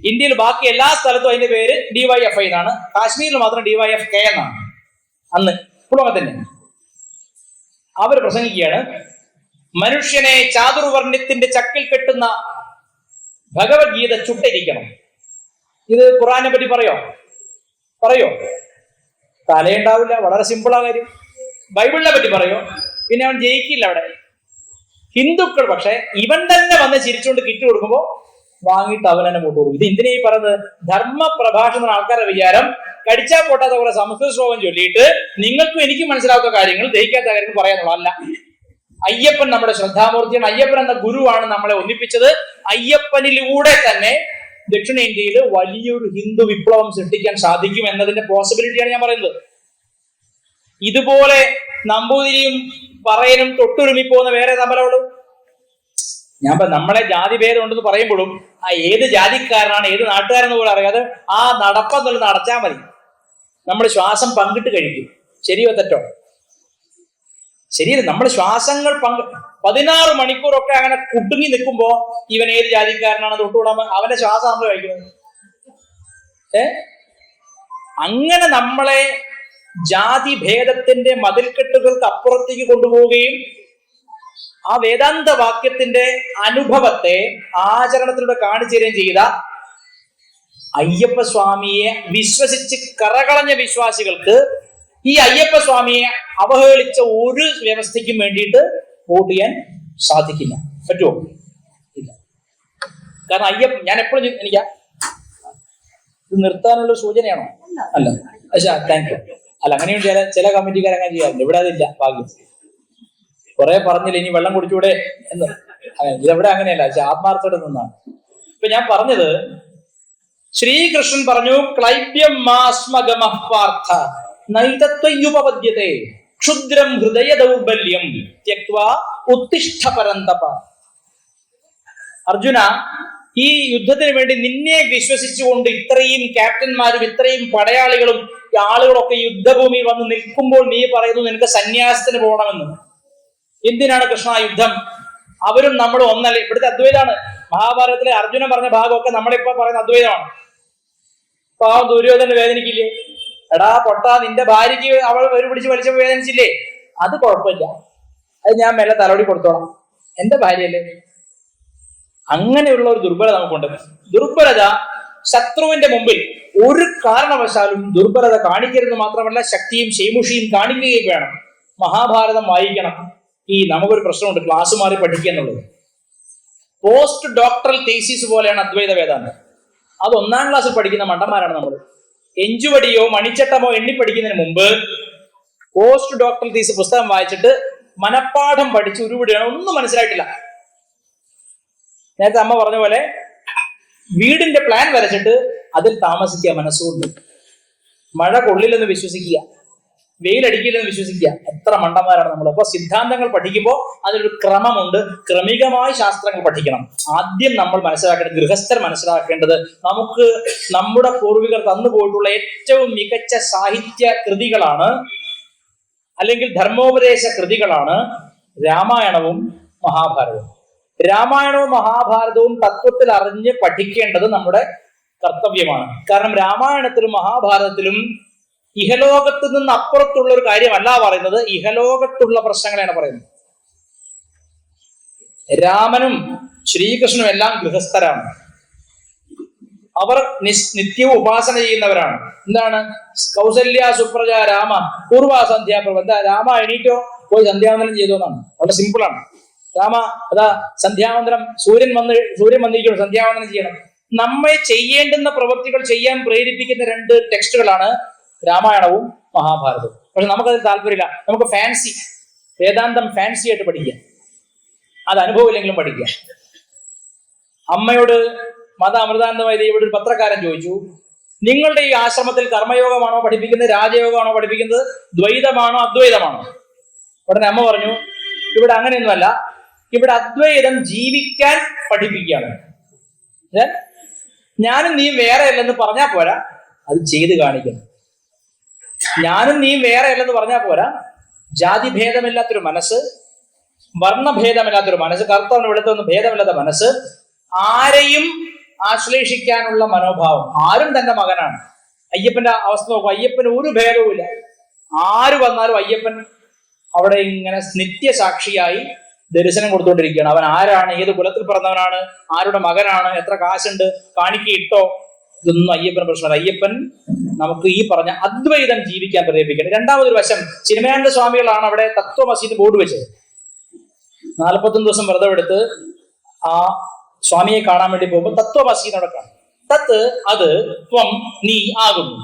ഇന്ത്യയിൽ ബാക്കി എല്ലാ സ്ഥലത്തും അതിന്റെ പേര് DYFI എന്നാണ്. കാശ്മീരിൽ മാത്രം DYFK എന്നാണ്. അന്ന് ഇപ്പോഴും തന്നെ അവർ പ്രസംഗിക്കുകയാണ്, മനുഷ്യനെ ചാതുർവർണ്ണ്യത്തിന്റെ ചക്കിൽ കെട്ടുന്ന ഭഗവത്ഗീത ചുട്ടിരിക്കണം. ഇത് ഖുർആനെ പറ്റി പറയോ? തലയുണ്ടാവില്ല. വളരെ സിമ്പിളാ കാര്യം. ബൈബിളിനെ പറ്റി പറയോ? പിന്നെ അവൻ ജയിക്കില്ല അവിടെ. ഹിന്ദുക്കൾ പക്ഷെ ഇവൻ തന്നെ വന്ന് ചിരിച്ചുകൊണ്ട് കിറ്റ് കൊടുക്കുമ്പോൾ വാങ്ങിയിട്ട് അവൻ തന്നെ വോട്ട് കൊടുക്കും. ഇത് എന്തിനായി പറയുന്നത്? ധർമ്മ പ്രഭാഷണ ആൾക്കാരുടെ വിചാരം കടിച്ചാൽ പൊട്ടാത്ത കുറെ സംസ്കൃത ശ്ലോകം ചൊല്ലിയിട്ട് നിങ്ങൾക്കും എനിക്കും മനസ്സിലാത്ത കാര്യങ്ങൾ, ദഹിക്കാത്ത കാര്യങ്ങൾ പറയാനുള്ളതല്ല. അയ്യപ്പൻ നമ്മുടെ ശ്രദ്ധാമൂർത്തിയാണ്. അയ്യപ്പൻ എന്ന ഗുരുവാണ് നമ്മളെ ഒന്നിപ്പിച്ചത്. അയ്യപ്പനിലൂടെ തന്നെ ദക്ഷിണേന്ത്യയിൽ വലിയൊരു ഹിന്ദു വിപ്ലവം സൃഷ്ടിക്കാൻ സാധിക്കും എന്നതിന്റെ പോസിബിലിറ്റിയാണ് ഞാൻ പറയുന്നത്. ഇതുപോലെ നമ്പൂതിരിയും പറയനും തൊട്ടുരുമി പോകുന്ന വേറെ തമ്മിലുള്ളൂ. നമ്മളെ ജാതി ഭേദം ഉണ്ടെന്ന് പറയുമ്പോഴും ഏത് ജാതിക്കാരനാണ് ഏത് നാട്ടുകാരെന്ന് പോലും അറിയാതെ നടപ്പെന്നുള്ളത് അടച്ചാൽ മതി. നമ്മൾ ശ്വാസം പങ്കിട്ട് കഴിക്കും. ശരിയോ തെറ്റോ? ശരിയല്ല. നമ്മൾ ശ്വാസങ്ങൾ 16 മണിക്കൂറൊക്കെ അങ്ങനെ കുടുങ്ങി നിൽക്കുമ്പോ ഇവൻ ഏത് ജാതിക്കാരനാണ് തൊട്ടുകൂടാൻ അവന്റെ ശ്വാസം നമ്മൾ കഴിക്കുന്നത്. അങ്ങനെ നമ്മളെ ജാതി ഭേദത്തിന്റെ മതിൽക്കെട്ടുകൾക്ക് അപ്പുറത്തേക്ക് കൊണ്ടുപോവുകയും ആ വേദാന്ത വാക്യത്തിന്റെ അനുഭവത്തെ ആചരണത്തിലൂടെ കാണിച്ചു തരികയും ചെയ്ത അയ്യപ്പസ്വാമിയെ വിശ്വസിച്ച് കറകളഞ്ഞ വിശ്വാസികൾക്ക് ഈ അയ്യപ്പസ്വാമിയെ അവഹേളിച്ച ഒരു വ്യവസ്ഥയ്ക്കും വേണ്ടിയിട്ട് വോട്ട് ചെയ്യാൻ സാധിക്കില്ല. പറ്റുമോ? ഇല്ല. കാരണം ഞാൻ എപ്പോഴും ഇത് നിർത്താനുള്ള സൂചനയാണോ? അല്ല. പക്ഷേ താങ്ക് യു. അല്ല, അങ്ങനെയും ചില കമ്മിറ്റിക്കാർ അങ്ങനെ ചെയ്യാറുണ്ട്. ഇവിടെ അതില്ല. ഭാഗ്യം. കുറെ പറഞ്ഞില്ല, ഇനി വെള്ളം കുടിച്ചൂടെ എന്ന്. ഇതെവിടെ അങ്ങനെയല്ല, ആത്മാർത്ഥയുടെ നിന്നാണ്. ഇപ്പൊ ഞാൻ പറഞ്ഞത്, ശ്രീകൃഷ്ണൻ പറഞ്ഞു ക്ലൈബ്യം മാസ്മഗമഃ പാർത്ഥ നൈതത്വയുപപദ്യത്തെ ക്ഷുദ്രം ഹൃദയ ദൗർബല്യം ത്യക്ത്വാ ഉത്തിഷ്ഠ പരന്തപ. അർജുന, ഈ യുദ്ധത്തിന് വേണ്ടി നിന്നെ വിശ്വസിച്ചുകൊണ്ട് ഇത്രയും ക്യാപ്റ്റന്മാരും ഇത്രയും പടയാളികളും ആളുകളൊക്കെ യുദ്ധഭൂമിയിൽ വന്ന് നിൽക്കുമ്പോൾ നീ പറയുന്നു നിനക്ക് സന്യാസത്തിന് പോകണമെന്ന്. എന്തിനാണ് കൃഷ്ണ യുദ്ധം? അവരും നമ്മളും ഒന്നല്ല. ഇവിടുത്തെ അദ്വൈതാണ്. മഹാഭാരതത്തിലെ അർജുനൻ പറഞ്ഞ ഭാഗമൊക്കെ നമ്മളിപ്പോ പറയുന്ന അദ്വൈതമാണ്. പാവം ദുര്യോധന വേദനിക്കില്ലേ? എടാ പൊട്ടാ, നിന്റെ ഭാര്യയ്ക്ക് അവൾ ഒരു പിടിച്ച് വലിച്ചപ്പോ വേദനിച്ചില്ലേ? അത് കുഴപ്പമില്ല, അത് ഞാൻ മെല്ലെ തലോടി കൊടുത്തോളാം, എന്റെ ഭാര്യയല്ലേ. അങ്ങനെയുള്ള ഒരു ദുർബലത നമുക്കുണ്ട്. ദുർബലത ശത്രുവിന്റെ മുമ്പിൽ ഒരു കാരണവശാലും ദുർബലത കാണിക്കരുത്. മാത്രമല്ല ശക്തിയും ശൈമുഷിയും കാണിക്കുകയും വേണം. മഹാഭാരതം വായിക്കണം. നമുക്കൊരു പ്രശ്നമുണ്ട്, ക്ലാസ് മാറി പഠിക്കുക എന്നുള്ളത്. പോസ്റ്റ് ഡോക്ടറൽ തീസിസ് പോലെയാണ് അദ്വൈത വേദാന്തം. അത് 1ാം ക്ലാസ്സിൽ പഠിക്കുന്ന മണ്ടന്മാരാണ് നമ്മൾ. എഞ്ചുവടിയോ മണിച്ചട്ടമോ എണ്ണി പഠിക്കുന്നതിന് മുമ്പ് പോസ്റ്റ് ഡോക്ടറൽ തീസിസ് പുസ്തകം വായിച്ചിട്ട് മനപ്പാഠം പഠിച്ച് ഉരുവിടുകയാണ്. ഒന്നും മനസ്സിലായിട്ടില്ല. നേരത്തെ അമ്മ പറഞ്ഞ പോലെ വീടിന്റെ പ്ലാൻ വരച്ചിട്ട് അതിൽ താമസിക്കുക മനസ്സുകൊണ്ട്. മഴ കൊള്ളില്ലെന്ന് വിശ്വസിക്കുക, വെയിലടിക്കില്ലെന്ന് വിശ്വസിക്കുക. എത്ര മണ്ടന്മാരാണ് നമ്മൾ. അപ്പൊ സിദ്ധാന്തങ്ങൾ പഠിക്കുമ്പോൾ അതിലൊരു ക്രമമുണ്ട്. ക്രമികമായി ശാസ്ത്രങ്ങൾ പഠിക്കണം. ആദ്യം നമ്മൾ മനസ്സിലാക്കേണ്ടത്, ഗൃഹസ്ഥർ മനസ്സിലാക്കേണ്ടത്, നമുക്ക് നമ്മുടെ പൂർവികർ തന്നു പോയിട്ടുള്ള ഏറ്റവും മികച്ച സാഹിത്യ കൃതികളാണ്, അല്ലെങ്കിൽ ധർമ്മോപദേശ കൃതികളാണ് രാമായണവും മഹാഭാരതവും. രാമായണവും മഹാഭാരതവും തത്വത്തിൽ അറിഞ്ഞ് പഠിക്കേണ്ടത് നമ്മുടെ കർത്തവ്യമാണ്. കാരണം രാമായണത്തിലും മഹാഭാരതത്തിലും ഇഹലോകത്ത് നിന്ന് അപ്പുറത്തുള്ള ഒരു കാര്യമല്ല പറയുന്നത്, ഇഹലോകത്തുള്ള പ്രശ്നങ്ങളാണ് പറയുന്നത്. രാമനും ശ്രീകൃഷ്ണനും എല്ലാം ഗൃഹസ്ഥരാണ്. അവർ നിത്യവും ഉപാസന ചെയ്യുന്നവരാണ്. എന്താണ്? കൗസല്യ സുപ്രജ രാമ പൂർവാസന്ധ്യാ പ്രബന്ധ. രാമ എണീറ്റോ പോയി സന്ധ്യാവന്തനം ചെയ്തോന്നാണ്. വളരെ സിമ്പിളാണ്. രാമ അതാ സന്ധ്യാവന്തനം, സൂര്യൻ വന്നിരിക്കണം, സന്ധ്യാവന്തനം ചെയ്യണം. നമ്മെ ചെയ്യേണ്ടുന്ന പ്രവൃത്തികൾ ചെയ്യാൻ പ്രേരിപ്പിക്കുന്ന 2 ടെക്സ്റ്റുകളാണ് രാമായണവും മഹാഭാരതവും. പക്ഷെ നമുക്കതിൽ താല്പര്യമില്ല. നമുക്ക് ഫാൻസി വേദാന്തം ഫാൻസി ആയിട്ട് പഠിക്കാം. അത് അനുഭവമില്ലെങ്കിലും പഠിക്കാം. അമ്മയോട് മത അമൃതാനന്ദമായി ഇവിടെ ഒരു പത്രക്കാരൻ ചോദിച്ചു, നിങ്ങളുടെ ഈ ആശ്രമത്തിൽ കർമ്മയോഗമാണോ പഠിപ്പിക്കുന്നത്, രാജയോഗമാണോ പഠിപ്പിക്കുന്നത്, ദ്വൈതമാണോ അദ്വൈതമാണോ? ഉടനെ അമ്മ പറഞ്ഞു, ഇവിടെ അങ്ങനെയൊന്നുമല്ല, ഇവിടെ അദ്വൈതം ജീവിക്കാൻ പഠിപ്പിക്കുകയാണ്. ഞാനും നീ വേറെ അല്ലെന്ന് പറഞ്ഞാൽ പോരാ, അത് ചെയ്ത് കാണിക്കണം. ഞാനും നീ വേറെ അല്ലെന്ന് പറഞ്ഞാൽ പോരാ, ജാതിഭേദമില്ലാത്തൊരു മനസ്സ്, വർണ്ണഭേദമില്ലാത്തൊരു മനസ്സ്, കറുത്തവന് വെളുത്തവന് ഭേദമില്ലാത്ത മനസ്സ്, ആരെയും ആശ്ലേഷിക്കാനുള്ള മനോഭാവം. ആരും തന്റെ മകനാണ്. അയ്യപ്പന്റെ അവസ്ഥ നോക്കും. അയ്യപ്പന് ഒരു ഭേദവുമില്ല. ആര് വന്നാലും അയ്യപ്പൻ അവിടെ ഇങ്ങനെ നിത്യസാക്ഷിയായി ദർശനം കൊടുത്തുകൊണ്ടിരിക്കുകയാണ്. അവൻ ആരാണ്, ഏത് കുലത്തിൽ പിറന്നവനാണ്, ആരുടെ മകനാണ്, എത്ര കാശുണ്ട്, കാണിക്കയിട്ടോ, ഇതൊന്നും അയ്യപ്പന് പ്രശ്നമല്ല. അയ്യപ്പൻ നമുക്ക് ഈ പറഞ്ഞ അദ്വൈതം ജീവിക്കാൻ പ്രേരിപ്പിക്കണം. രണ്ടാമതൊരു വശം, ചിന്മയാനന്ദ സ്വാമികളാണ് അവിടെ തത്വമസിന്ന് ബോർഡ് വെച്ചത്. 41 ദിവസം വ്രതം എടുത്ത് ആ സ്വാമിയെ കാണാൻ വേണ്ടി പോകുമ്പോൾ തത്വമസി നടക്കണം. തത്ത് അത് ത്വം നീ ആകുന്നു.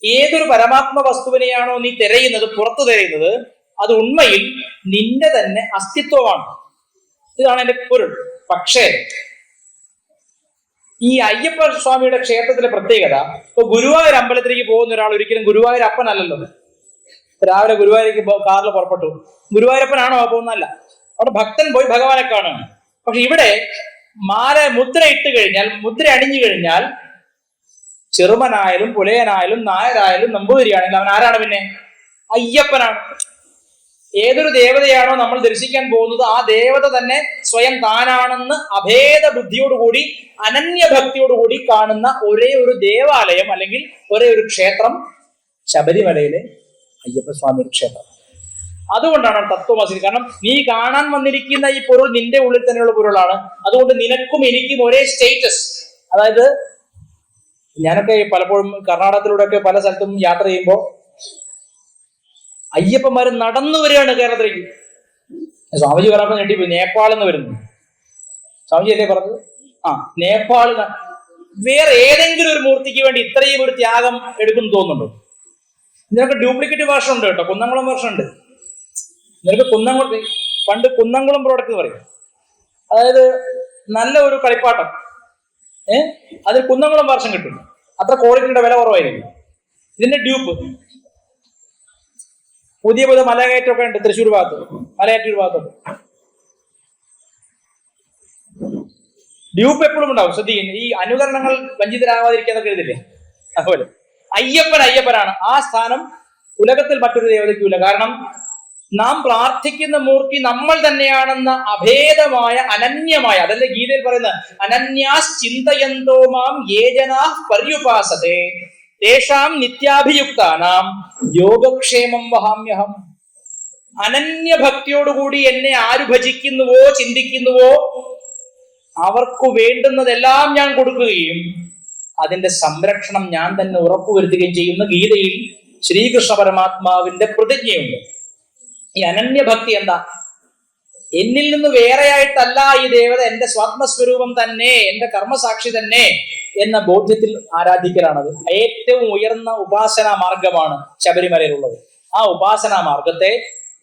ഏതൊരു പരമാത്മ വസ്തുവിനെയാണോ നീ തിരയുന്നത്, പുറത്തു തിരയുന്നത്, അത് ഉണ്മയിൽ നിന്റെ തന്നെ അസ്തിത്വമാണ്. ഇതാണ് എന്റെ പൊരുൾ. പക്ഷേ ഈ അയ്യപ്പ സ്വാമിയുടെ ക്ഷേത്രത്തിലെ പ്രത്യേകത, ഇപ്പൊ ഗുരുവായൂർ അമ്പലത്തിലേക്ക് പോകുന്ന ഒരാൾ ഒരിക്കലും ഗുരുവായൂരപ്പനല്ലല്ലോ. രാവിലെ ഗുരുവായൂരേക്ക് കാറിൽ പുറപ്പെട്ടു, ഗുരുവായൂരപ്പനാണോ പോകുന്നതല്ല. അവിടെ ഭക്തൻ പോയി ഭഗവാനെ കാണുകയാണ്. പക്ഷെ ഇവിടെ മുദ്ര ഇട്ട് കഴിഞ്ഞാൽ, മുദ്ര അണിഞ്ഞു കഴിഞ്ഞാൽ, ചെറുമനായാലും പുലയനായാലും നായരായാലും നമ്പൂതിരിയാണെങ്കിലും അവൻ ആരാണ്? പിന്നെ അയ്യപ്പനാണ്. ഏതൊരു ദേവതയാണോ നമ്മൾ ദർശിക്കാൻ പോകുന്നത്, ആ ദേവത തന്നെ സ്വയം താനാണെന്ന് അഭേദ ബുദ്ധിയോടുകൂടി അനന്യഭക്തിയോടുകൂടി കാണുന്ന ഒരേ ഒരു ദേവാലയം അല്ലെങ്കിൽ ഒരേ ഒരു ക്ഷേത്രം ശബരിമലയിലെ അയ്യപ്പസ്വാമിയുടെ ക്ഷേത്രം. അതുകൊണ്ടാണ് തത്വമസി. കാരണം നീ കാണാൻ വന്നിരിക്കുന്ന ഈ പൊരുൾ നിന്റെ ഉള്ളിൽ തന്നെയുള്ള പൊരുളാണ്. അതുകൊണ്ട് നിനക്കും എനിക്കും ഒരേ സ്റ്റേറ്റസ്, അതായത് ഞാനൊക്കെ പലപ്പോഴും കർണാടകത്തിലൂടെയൊക്കെ പല സ്ഥലത്തും യാത്ര ചെയ്യുമ്പോൾ അയ്യപ്പന്മാര് നടന്നു വരികയാണ് കേരളത്തിലേക്ക്. സ്വാമിജി പറഞ്ഞപ്പോൾ ഞെട്ടിപ്പോയി, നേപ്പാളിൽ നിന്ന് വരുന്നു. സ്വാമിജി അല്ലേ പറഞ്ഞത്? നേപ്പാളിൽ. വേറെ ഏതെങ്കിലും ഒരു മൂർത്തിക്ക് വേണ്ടി ഇത്രയും ഒരു ത്യാഗം എടുക്കുമെന്ന് തോന്നുന്നുണ്ടോ? ഇതിനൊക്കെ ഡ്യൂപ്ലിക്കേറ്റ് വേർഷൻ ഉണ്ട് കേട്ടോ, കുന്നംകുളം വേർഷൻ ഉണ്ട്. നിനക്ക് പണ്ട് കുന്നംകുളം പ്രോഡക്റ്റ് പറയും, അതായത് നല്ല ഒരു കളിപ്പാട്ടം, അതിൽ കുന്നംകുളം വേർഷൻ കിട്ടും. അത്ര ക്വാളിറ്റിയുടെ വില കുറവായിരിക്കും. ഇതിന്റെ ഡ്യൂപ്പ് പുതിയ മലകയറ്റമൊക്കെ ഉണ്ട് തൃശ്ശൂർ ഭാഗത്ത്, മലയാറ്റൂർ ഭാഗത്തൊക്കെ ഡ്യൂപ്പ് എപ്പോഴും ഉണ്ടാവും. ശ്രദ്ധിക്കുന്നു, ഈ അനുകരണങ്ങൾ വഞ്ചിതരാകാതിരിക്കാന്നൊക്കെ എഴുതില്ലേ, അതുപോലെ അയ്യപ്പനാണ്. ആ സ്ഥാനം ഉലകത്തിൽ മറ്റൊരു ദേവതയ്ക്കുമില്ല. കാരണം നാം പ്രാർത്ഥിക്കുന്ന മൂർത്തി നമ്മൾ തന്നെയാണെന്ന അഭേദമായ അനന്യമായ, അതല്ലേ ഗീതയിൽ പറയുന്നത്, അനന്യാസ് ചിന്തയന്തോ മാം യേ ജനാഃ പര്യുപാസതേ തേഷാം നിത്യാഭിയുക്താനാം യോഗക്ഷേമം വഹാമ്യഹം. അനന്യഭക്തിയോടുകൂടി എന്നെ ആര് ഭജിക്കുന്നുവോ ചിന്തിക്കുന്നുവോ അവർക്ക് വേണ്ടുന്നതെല്ലാം ഞാൻ കൊടുക്കുകയും അതിന്റെ സംരക്ഷണം ഞാൻ തന്നെ ഉറപ്പുവരുത്തുകയും ചെയ്യുന്ന ഗീതയിൽ ശ്രീകൃഷ്ണ പരമാത്മാവിന്റെ പ്രതിജ്ഞയുണ്ട്. ഈ അനന്യഭക്തി എന്താ? എന്നിൽ നിന്ന് വേറെയായിട്ടല്ല ഈ ദേവത, എന്റെ സ്വാത്മസ്വരൂപം തന്നെ, എന്റെ കർമ്മസാക്ഷി തന്നെ എന്ന ബോധ്യത്തിൽ ആരാധിക്കലാണത്. ഏറ്റവും ഉയർന്ന ഉപാസനാ മാർഗമാണ് ശബരിമലയിലുള്ളത്. ആ ഉപാസനാ മാർഗത്തെ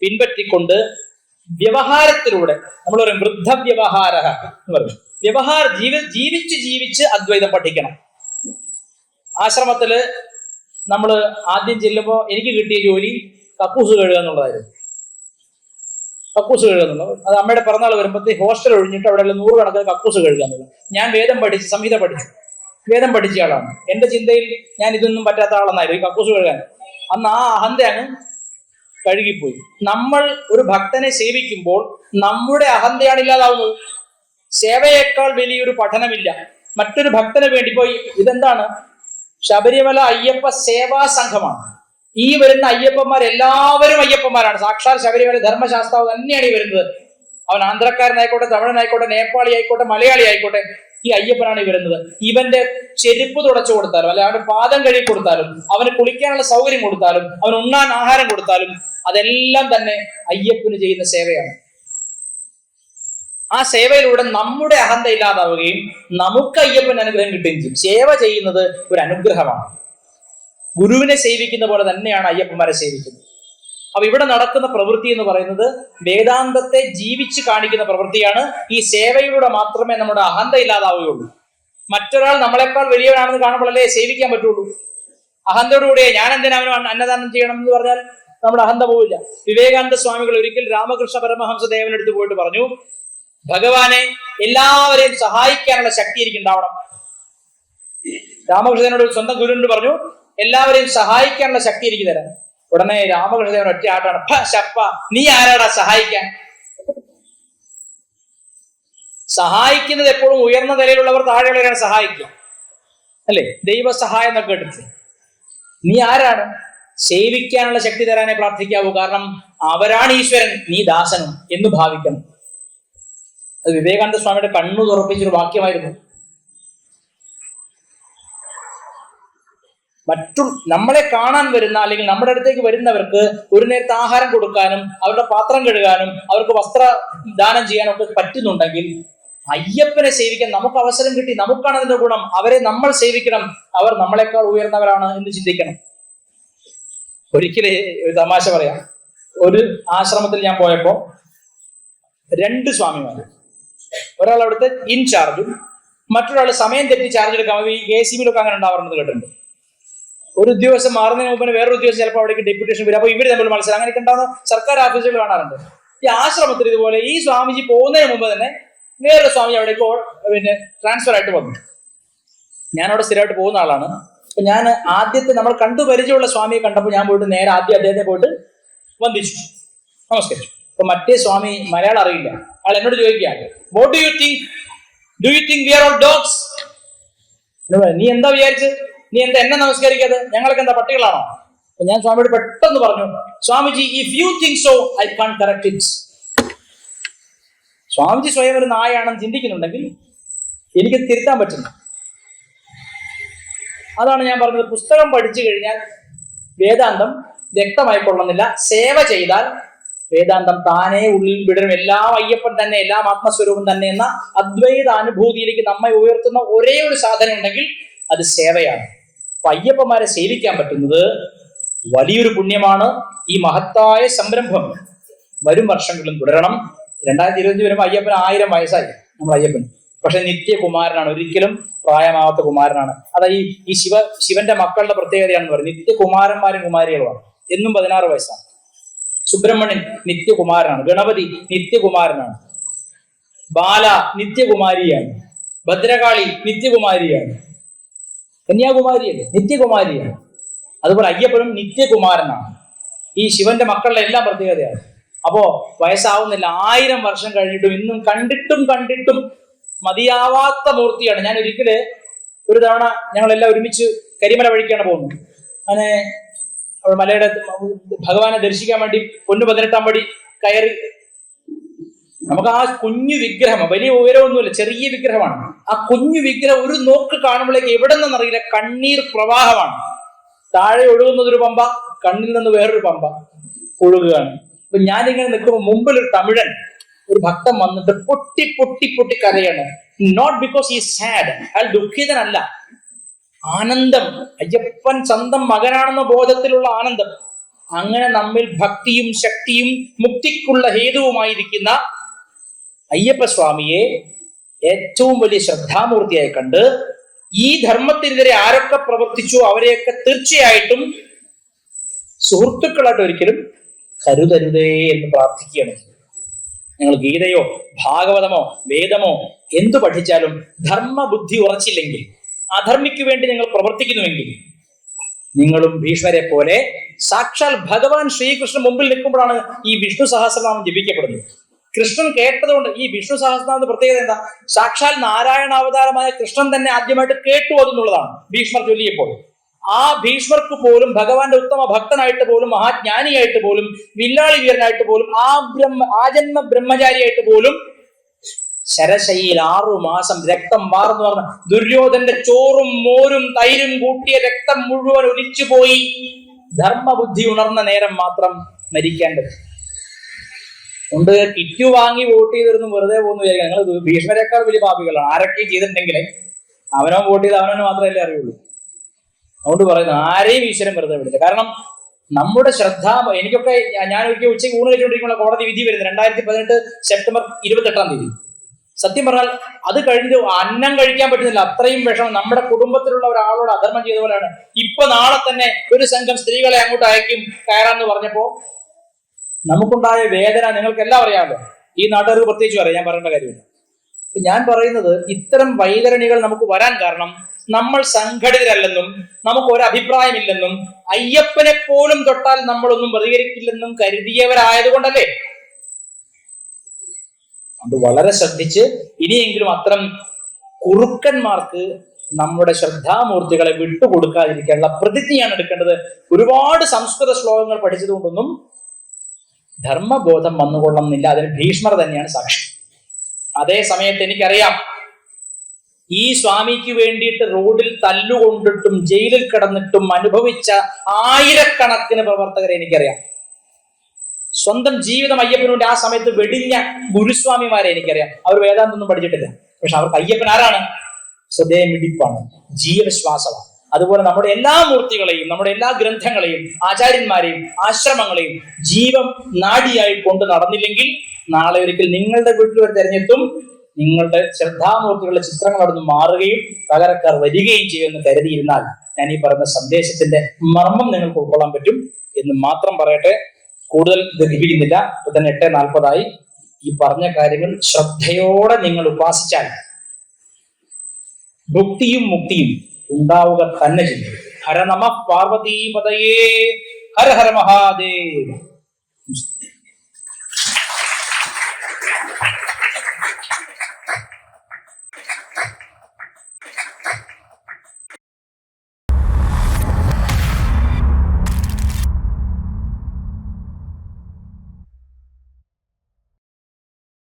പിൻപറ്റിക്കൊണ്ട് വ്യവഹാരത്തിലൂടെ, നമ്മൾ പറയും വൃദ്ധവ്യവഹാര എന്ന് പറയും, ജീവിച്ച് അദ്വൈതം പഠിക്കണം. ആശ്രമത്തില് നമ്മൾ ആദ്യം ചെല്ലുമ്പോൾ എനിക്ക് കിട്ടിയ ജോലി കക്കൂസ് കഴുകുക എന്നുള്ളതായിരുന്നു. കക്കൂസ് കഴുകുക എന്നുള്ളത്, അത് അമ്മയുടെ പിറന്നാൾ വരുമ്പോഴത്തേക്ക് ഹോസ്റ്റൽ ഒഴിഞ്ഞിട്ട് അവിടെ 100 കണക്കിന് കക്കൂസ് കഴുകുക എന്നുള്ളത്. ഞാൻ വേദം പഠിച്ച്, സംഹിത പഠിച്ചു, വേദം പഠിച്ച ആളാണ്. എന്റെ ചിന്തയിൽ ഞാൻ ഇതൊന്നും പറ്റാത്ത ആളെന്നായിരുന്നു ഈ കക്കൂസ് കഴുകാൻ. അന്ന് ആ അഹന്ത അങ്ങ് കഴുകിപ്പോയി. നമ്മൾ ഒരു ഭക്തനെ സേവിക്കുമ്പോൾ നമ്മുടെ അഹന്തയാണ് ഇല്ലാതാവുന്നത്. സേവയേക്കാൾ വലിയൊരു പഠനമില്ല. മറ്റൊരു ഭക്തന് വേണ്ടി പോയി, ഇതെന്താണ്? ശബരിമല അയ്യപ്പ സേവാ സംഘമാണ്. ഈ വരുന്ന അയ്യപ്പന്മാർ എല്ലാവരും അയ്യപ്പന്മാരാണ്. സാക്ഷാൽ ശബരിമല ധർമ്മശാസ്ത്രാവ് തന്നെയാണ് ഈ വരുന്നത്. അവൻ ആന്ധ്രക്കാരനായിക്കോട്ടെ, തമിഴനായിക്കോട്ടെ, നേപ്പാളി ആയിക്കോട്ടെ, മലയാളി ആയിക്കോട്ടെ, ഈ അയ്യപ്പനാണ് ഈ വരുന്നത്. ഇവന്റെ ചെരുപ്പ് തുടച്ചു കൊടുത്താലും, അല്ലെ അവന്റെ പാദം കഴുകി കൊടുത്താലും, അവന് കുളിക്കാനുള്ള സൗകര്യം കൊടുത്താലും, അവന് ഉണ്ണാൻ ആഹാരം കൊടുത്താലും, അതെല്ലാം തന്നെ അയ്യപ്പന് ചെയ്യുന്ന സേവയാണ്. ആ സേവയിലൂടെ നമ്മുടെ അഹന്ത ഇല്ലാതാവുകയും നമുക്ക് അയ്യപ്പൻ അനുഗ്രഹം കിട്ടുകയും ചെയ്യും. സേവ ചെയ്യുന്നത് ഒരു അനുഗ്രഹമാണ്. ഗുരുവിനെ സേവിക്കുന്ന പോലെ തന്നെയാണ് അയ്യപ്പന്മാരെ സേവിക്കുന്നത്. അപ്പൊ ഇവിടെ നടക്കുന്ന പ്രവൃത്തി എന്ന് പറയുന്നത് വേദാന്തത്തെ ജീവിച്ച് കാണിക്കുന്ന പ്രവൃത്തിയാണ്. ഈ സേവയിലൂടെ മാത്രമേ നമ്മുടെ അഹന്ത ഇല്ലാതാവുകയുള്ളൂ. മറ്റൊരാൾ നമ്മളെക്കാൾ വലിയവനാണെന്ന് കാണുമ്പോഴല്ലേ സേവിക്കാൻ പറ്റുള്ളൂ. അഹന്തയോടുകൂടെ ഞാൻ എന്തിനാ അവന് അന്നദാനം ചെയ്യണം എന്ന് പറഞ്ഞാൽ നമ്മുടെ അഹന്ത പോവില്ല. വിവേകാനന്ദ സ്വാമികൾ ഒരിക്കൽ രാമകൃഷ്ണ പരമഹംസ ദേവനെടുത്ത് പോയിട്ട് പറഞ്ഞു, ഭഗവാനെ എല്ലാവരെയും സഹായിക്കാനുള്ള ശക്തി എനിക്ക് ഉണ്ടാവണം. രാമകൃഷ്ണനോട് സ്വന്തം ഗുരുവിനോട് പറഞ്ഞു, എല്ലാവരെയും സഹായിക്കാനുള്ള ശക്തി എനിക്ക് തരാം. ഉടനെ രാമകൃഷ്ണദേവൻ ഒറ്റ ആട്ടാണ്, ശപ്പ നീ ആരാടാ സഹായിക്കാൻ? സഹായിക്കുന്നത് എപ്പോഴും ഉയർന്ന നിലയിലുള്ളവർ താഴെയുള്ളവരാണ് സഹായിക്കുക, അല്ലേ? ദൈവസഹായം എന്നൊക്കെ കേട്ടിട്ട്. നീ ആരാണ്? സേവിക്കാനുള്ള ശക്തി തരാനേ പ്രാർത്ഥിക്കാവൂ. കാരണം അവരാണ് ഈശ്വരൻ, നീ ദാസനും എന്ന് ഭാവിക്കണം. അത് വിവേകാനന്ദ സ്വാമിയുടെ കണ്ണു തുറപ്പിച്ചൊരു വാക്യമായിരുന്നു. നമ്മളെ കാണാൻ വരുന്ന അല്ലെങ്കിൽ നമ്മുടെ അടുത്തേക്ക് വരുന്നവർക്ക് ഒരു നേരത്തെ ആഹാരം കൊടുക്കാനും അവരുടെ പാത്രം കഴുകാനും അവർക്ക് വസ്ത്ര ദാനം ചെയ്യാനും ഒക്കെ പറ്റുന്നുണ്ടെങ്കിൽ അയ്യപ്പനെ സേവിക്കാൻ നമുക്ക് അവസരം കിട്ടി. നമുക്കാണ് അതിന്റെ ഗുണം. അവരെ നമ്മൾ സേവിക്കണം. അവർ നമ്മളെക്കാൾ ഉയർന്നവരാണ് എന്ന് ചിന്തിക്കണം. ഒരിക്കലും ഒരു തമാശ പറയാം. ഒരു ആശ്രമത്തിൽ ഞാൻ പോയപ്പോ 2 സ്വാമിമാര്, ഒരാൾ അവിടുത്തെ ഇൻചാർജും മറ്റൊരാൾ സമയം തെറ്റി ചാർജ് എടുക്കാൻ ഈ KCB-ലൊക്കെ അങ്ങനെ ഉണ്ടാവാറുണ്ട് കേട്ടിട്ടുണ്ട്. ഒരു ഉദ്യോഗസ്ഥൻ മാറുന്നതിന് മുമ്പ് വേറൊരു ഉദ്യോഗസ്ഥൻ ചിലപ്പോൾ അവിടേക്ക് ഡെപ്യൂട്ടേഷൻ വരും. അപ്പൊ ഇവര് തമ്മിൽ മത്സരം അങ്ങനെയൊക്കെ ഉണ്ടാകുന്ന സർക്കാർ ഓഫീസുകൾ കാണാറുണ്ട്. ഈ ആശ്രമത്തിൽ ഇതുപോലെ ഈ സ്വാമിജി പോകുന്നതിന് മുമ്പ് തന്നെ വേറൊരു സ്വാമി അവിടേക്ക് ട്രാൻസ്ഫർ ആയിട്ട് വന്നു. ഞാനവിടെ സ്ഥിരമായിട്ട് പോകുന്ന ആളാണ്. അപ്പൊ ഞാൻ ആദ്യത്തെ നമ്മൾ കണ്ടു പരിചയമുള്ള സ്വാമിയെ കണ്ടപ്പോൾ ഞാൻ പോയിട്ട് നേരെ ആദ്യം അദ്ദേഹത്തെ പോയിട്ട് വന്ദിച്ചു, നമസ്കരിച്ചു. അപ്പൊ മറ്റേ സ്വാമി മലയാളം അറിയില്ല. അയാൾ എന്നോട് ചോദിക്കുകയാണ്, what do you think we are all dogs? നീ എന്താ വിചാരിച്ച്? നീ എന്താ എന്നെ നമസ്കരിക്കാതെ? ഞങ്ങൾക്ക് എന്താ പട്ടികളാണോ? ഞാൻ സ്വാമിയോട് പെട്ടെന്ന് പറഞ്ഞു, Swamiji if you think so I can correct it. Swamiji സ്വയം ഒരു നായാണെന്ന് ചിന്തിക്കുന്നുണ്ടെങ്കിൽ എനിക്ക് തിരുത്താൻ പറ്റില്ല. അതാണ് ഞാൻ പറഞ്ഞത്. പുസ്തകം പഠിച്ചു കഴിഞ്ഞാൽ വേദാന്തം വ്യക്തമായിക്കൊള്ളുന്നില്ല. സേവ ചെയ്താൽ വേദാന്തം താനേ ഉള്ളിൽ വിടരും. എല്ലാം അയ്യപ്പൻ തന്നെ, എല്ലാം ആത്മസ്വരൂപം തന്നെ എന്ന അദ്വൈത അനുഭൂതിയിലേക്ക് നമ്മെ ഉയർത്തുന്ന ഒരേ ഒരു സാധനം ഉണ്ടെങ്കിൽ അത് സേവയാണ്. അപ്പൊ അയ്യപ്പന്മാരെ സേവിക്കാൻ പറ്റുന്നത് വലിയൊരു പുണ്യമാണ്. ഈ മഹത്തായ സംരംഭം വരും വർഷങ്ങളിലും തുടരണം. 2025 വരുമ്പോൾ അയ്യപ്പന് 1000 വയസ്സായി നമ്മൾ അയ്യപ്പൻ. പക്ഷെ നിത്യകുമാരനാണ്, ഒരിക്കലും പ്രായമാവാത്ത കുമാരനാണ്. അതാ ഈ ശിവന്റെ മക്കളുടെ പ്രത്യേകതയാണെന്ന് പറയും. നിത്യകുമാരന്മാരും കുമാരികളുമാണ്. എന്നും 16 വയസ്സാണ്. സുബ്രഹ്മണ്യൻ നിത്യകുമാരനാണ്. ഗണപതി നിത്യകുമാരനാണ്. ബാല നിത്യകുമാരിയാണ്. ഭദ്രകാളി നിത്യകുമാരിയാണ്. കന്യാകുമാരിയല്ലേ, നിത്യകുമാരിയാണ്. അതുപോലെ അയ്യപ്പനും നിത്യകുമാരനാണ്. ഈ ശിവന്റെ മക്കളുടെ എല്ലാം പ്രത്യേകതയാണ്. അപ്പോ വയസ്സാവുന്നില്ല. 1000 വർഷം കഴിഞ്ഞിട്ടും ഇന്നും കണ്ടിട്ടും മതിയാവാത്ത മൂർത്തിയാണ്. ഞാൻ ഒരിക്കല് ഒരു തവണ ഞങ്ങളെല്ലാം ഒരുമിച്ച് കരിമല വഴിക്കാണ് പോകുന്നത്. അങ്ങനെ മലയുടെ ഭഗവാനെ ദർശിക്കാൻ വേണ്ടി പൊന്നു 18-ാം പടി കയറി. നമുക്ക് ആ കുഞ്ഞു വിഗ്രഹം, വലിയ ഉയരമൊന്നുമില്ല, ചെറിയ വിഗ്രഹമാണ്. ആ കുഞ്ഞു വിഗ്രഹം ഒരു നോക്ക് കാണുമ്പോഴേക്ക് എവിടെ നിന്നറിയില്ല കണ്ണീർ പ്രവാഹമാണ്. താഴെ ഒഴുകുന്നതൊരു പമ്പ, കണ്ണിൽ നിന്ന് വേറൊരു പമ്പ ഒഴുകുകയാണ്. അപ്പൊ ഞാനിങ്ങനെ നിൽക്കുമ്പോൾ മുമ്പിൽ ഒരു തമിഴൻ, ഒരു ഭക്തൻ വന്നിട്ട് പൊട്ടി പൊട്ടി പൊട്ടി കരയാണ്. നോട്ട് ബിക്കോസ് ഈ സാഡ്, അയാൾ ദുഃഖിതനല്ല, ആനന്ദം. അയ്യപ്പൻ സ്വന്തം മകനാണെന്ന ബോധത്തിലുള്ള ആനന്ദം. അങ്ങനെ നമ്മിൽ ഭക്തിയും ശക്തിയും മുക്തിക്കുള്ള ഹേതുവുമായിരിക്കുന്ന അയ്യപ്പ സ്വാമിയെ ഏറ്റവും വലിയ ശ്രദ്ധാമൂർത്തിയായി കണ്ട് ഈ ധർമ്മത്തിനെതിരെ ആരൊക്കെ പ്രവർത്തിച്ചോ അവരെയൊക്കെ തീർച്ചയായിട്ടും സുഹൃത്തുക്കളായിട്ട് ഒരിക്കലും കരുതരുതേ എന്ന് പ്രാർത്ഥിക്കുകയാണ്. നിങ്ങൾ ഗീതയോ ഭാഗവതമോ വേദമോ എന്തു പഠിച്ചാലും ധർമ്മബുദ്ധി ഉറച്ചില്ലെങ്കിൽ, അധർമ്മിക്ക് വേണ്ടി നിങ്ങൾ പ്രവർത്തിക്കുന്നുവെങ്കിൽ, നിങ്ങളും ഭീഷ്മരെ പോലെ സാക്ഷാൽ ഭഗവാൻ ശ്രീകൃഷ്ണൻ മുമ്പിൽ നിൽക്കുമ്പോഴാണ് ഈ വിഷ്ണു സഹസ്രനാമം ജപിക്കപ്പെടുന്നത്. കൃഷ്ണൻ കേട്ടതുകൊണ്ട്. ഈ വിഷ്ണു സഹസ്രനാമത്തിന്റെ പ്രത്യേകത എന്താ? സാക്ഷാൽ നാരായണാവതാരമായ കൃഷ്ണൻ തന്നെ ആദ്യമായിട്ട് കേട്ടു അതെന്നുള്ളതാണ്. ഭീഷ്മർ ചൊല്ലിയപ്പോൾ ആ ഭീഷ്മർക്ക് പോലും ഭഗവാന്റെ ഉത്തമ ഭക്തനായിട്ട് പോലും മഹാജ്ഞാനിയായിട്ട് പോലും വില്ലാളി വീരനായിട്ട് പോലും ആജന്മ ബ്രഹ്മചാരിയായിട്ട് പോലും ശരശയിൽ 6 മാസം രക്തം വാർന്നു പറഞ്ഞ ദുര്യോധന്റെ ചോറും മോരും തൈരും കൂട്ടിയ രക്തം മുഴുവൻ ഒലിച്ചുപോയി ധർമ്മബുദ്ധി ഉണർന്ന നേരം മാത്രം മരിക്കാൻ പറ്റും. കൊണ്ട് കിറ്റ് വാങ്ങി വോട്ട് ചെയ്തിരുന്നു വെറുതെ പോകുന്നു വിചാരിക്കുക. ഞങ്ങൾ ഭീഷ്മരെക്കാൾ വലിയ പാപികളാണ്. ആരൊക്കെയും ചെയ്തിട്ടുണ്ടെങ്കിൽ അവനോ വോട്ട് ചെയ്ത് അവനോ മാത്രമല്ലേ അറിയുള്ളൂ. അതുകൊണ്ട് പറയുന്നത് ആരെയും ഈശ്വരൻ വെറുതെ വിടില്ല. കാരണം നമ്മുടെ ശ്രദ്ധ, എനിക്കൊക്കെ ഞാൻ ഒരിക്കൽ ഉച്ചയ്ക്ക് ഊണ് കഴിച്ചുകൊണ്ടിരിക്കുമ്പോൾ കോടതി വിധി വരുന്നത് 2018 സെപ്റ്റംബർ 28-ാം തീയതി. സത്യം പറഞ്ഞാൽ അത് കഴിഞ്ഞ് അന്നം കഴിക്കാൻ പറ്റുന്നില്ല, അത്രയും വിഷമം. നമ്മുടെ കുടുംബത്തിലുള്ള ഒരാളോട് അധർമ്മം ചെയ്ത പോലെയാണ്. ഇപ്പൊ നാളെ തന്നെ ഒരു സംഘം സ്ത്രീകളെ അങ്ങോട്ട് അയക്കും കയറാന്ന് പറഞ്ഞപ്പോ നമുക്കുണ്ടായ വേദന നിങ്ങൾക്ക് എല്ലാം അറിയാമല്ലോ. ഈ നാട്ടുകാർക്ക് പ്രത്യേകിച്ച് അറിയാം, ഞാൻ പറയേണ്ട കാര്യമില്ല. ഞാൻ പറയുന്നത് ഇത്തരം വൈതരണികൾ നമുക്ക് വരാൻ കാരണം നമ്മൾ സംഘടിതരല്ലെന്നും നമുക്ക് ഒരു അഭിപ്രായമില്ലെന്നും അയ്യപ്പനെ പോലും തൊട്ടാൽ നമ്മളൊന്നും പ്രതികരിക്കില്ലെന്നും കരുതിയവരായതുകൊണ്ടല്ലേ. അത് വളരെ ശ്രദ്ധിച്ച് ഇനിയെങ്കിലും അത്തരം കുറുക്കന്മാർക്ക് നമ്മുടെ ശ്രദ്ധാമൂർത്തികളെ വിട്ടുകൊടുക്കാതിരിക്കാനുള്ള പ്രതിജ്ഞയാണ് എടുക്കേണ്ടത്. ഒരുപാട് സംസ്കൃത ശ്ലോകങ്ങൾ പഠിച്ചതുകൊണ്ടൊന്നും ധർമ്മബോധം വന്നുകൊള്ളുന്നില്ല. അതിന് ഭീഷ്മർ തന്നെയാണ് സാക്ഷി. അതേ സമയത്ത് എനിക്കറിയാം, ഈ സ്വാമിക്ക് വേണ്ടിയിട്ട് റോഡിൽ തല്ലുകൊണ്ടിട്ടും ജയിലിൽ കിടന്നിട്ടും അനുഭവിച്ച ആയിരക്കണക്കിന് പ്രവർത്തകരെ എനിക്കറിയാം. സ്വന്തം ജീവിതം അയ്യപ്പന് വേണ്ടി ആ സമയത്ത് വെടിഞ്ഞ ഗുരുസ്വാമിമാരെ എനിക്കറിയാം. അവർ വേദാന്തൊന്നും പഠിച്ചിട്ടില്ല, പക്ഷെ അവർക്ക് അയ്യപ്പൻ ആരാണ്? ഹൃദയമിടിപ്പാണ്, ജീവവിശ്വാസമാണ്. അതുപോലെ നമ്മുടെ എല്ലാ മൂർത്തികളെയും നമ്മുടെ എല്ലാ ഗ്രന്ഥങ്ങളെയും ആചാര്യന്മാരെയും ആശ്രമങ്ങളെയും ജീവം നാഡിയായി കൊണ്ട് നടന്നില്ലെങ്കിൽ നാളെ ഒരിക്കൽ നിങ്ങളുടെ വീട്ടിൽ ഒരു തെരഞ്ഞെടുത്തും നിങ്ങളുടെ ശ്രദ്ധാമൂർത്തികളുടെ ചിത്രങ്ങൾ അവിടെ നിന്ന് മാറുകയും പകരക്കാർ വരികയും ചെയ്യുമെന്ന് കരുതിയിരുന്നാൽ ഞാൻ ഈ പറയുന്ന സന്ദേശത്തിന്റെ മർമ്മം നിങ്ങൾക്ക് ഉൾക്കൊള്ളാൻ പറ്റും എന്ന് മാത്രം പറയട്ടെ. കൂടുതൽ ദീർഘിപ്പിക്കുന്നില്ല. ഇപ്പൊ തന്നെ 8:40 ഈ പറഞ്ഞ കാര്യങ്ങൾ ശ്രദ്ധയോടെ നിങ്ങൾ ഉപാസിച്ചാൽ ഭുക്തിയും മുക്തിയും ഉണ്ടാവുക തന്നെ ചെയ്യും. ഹര നമഃ പാർവതീപതയേ, ഹര ഹര മഹാദേവ്.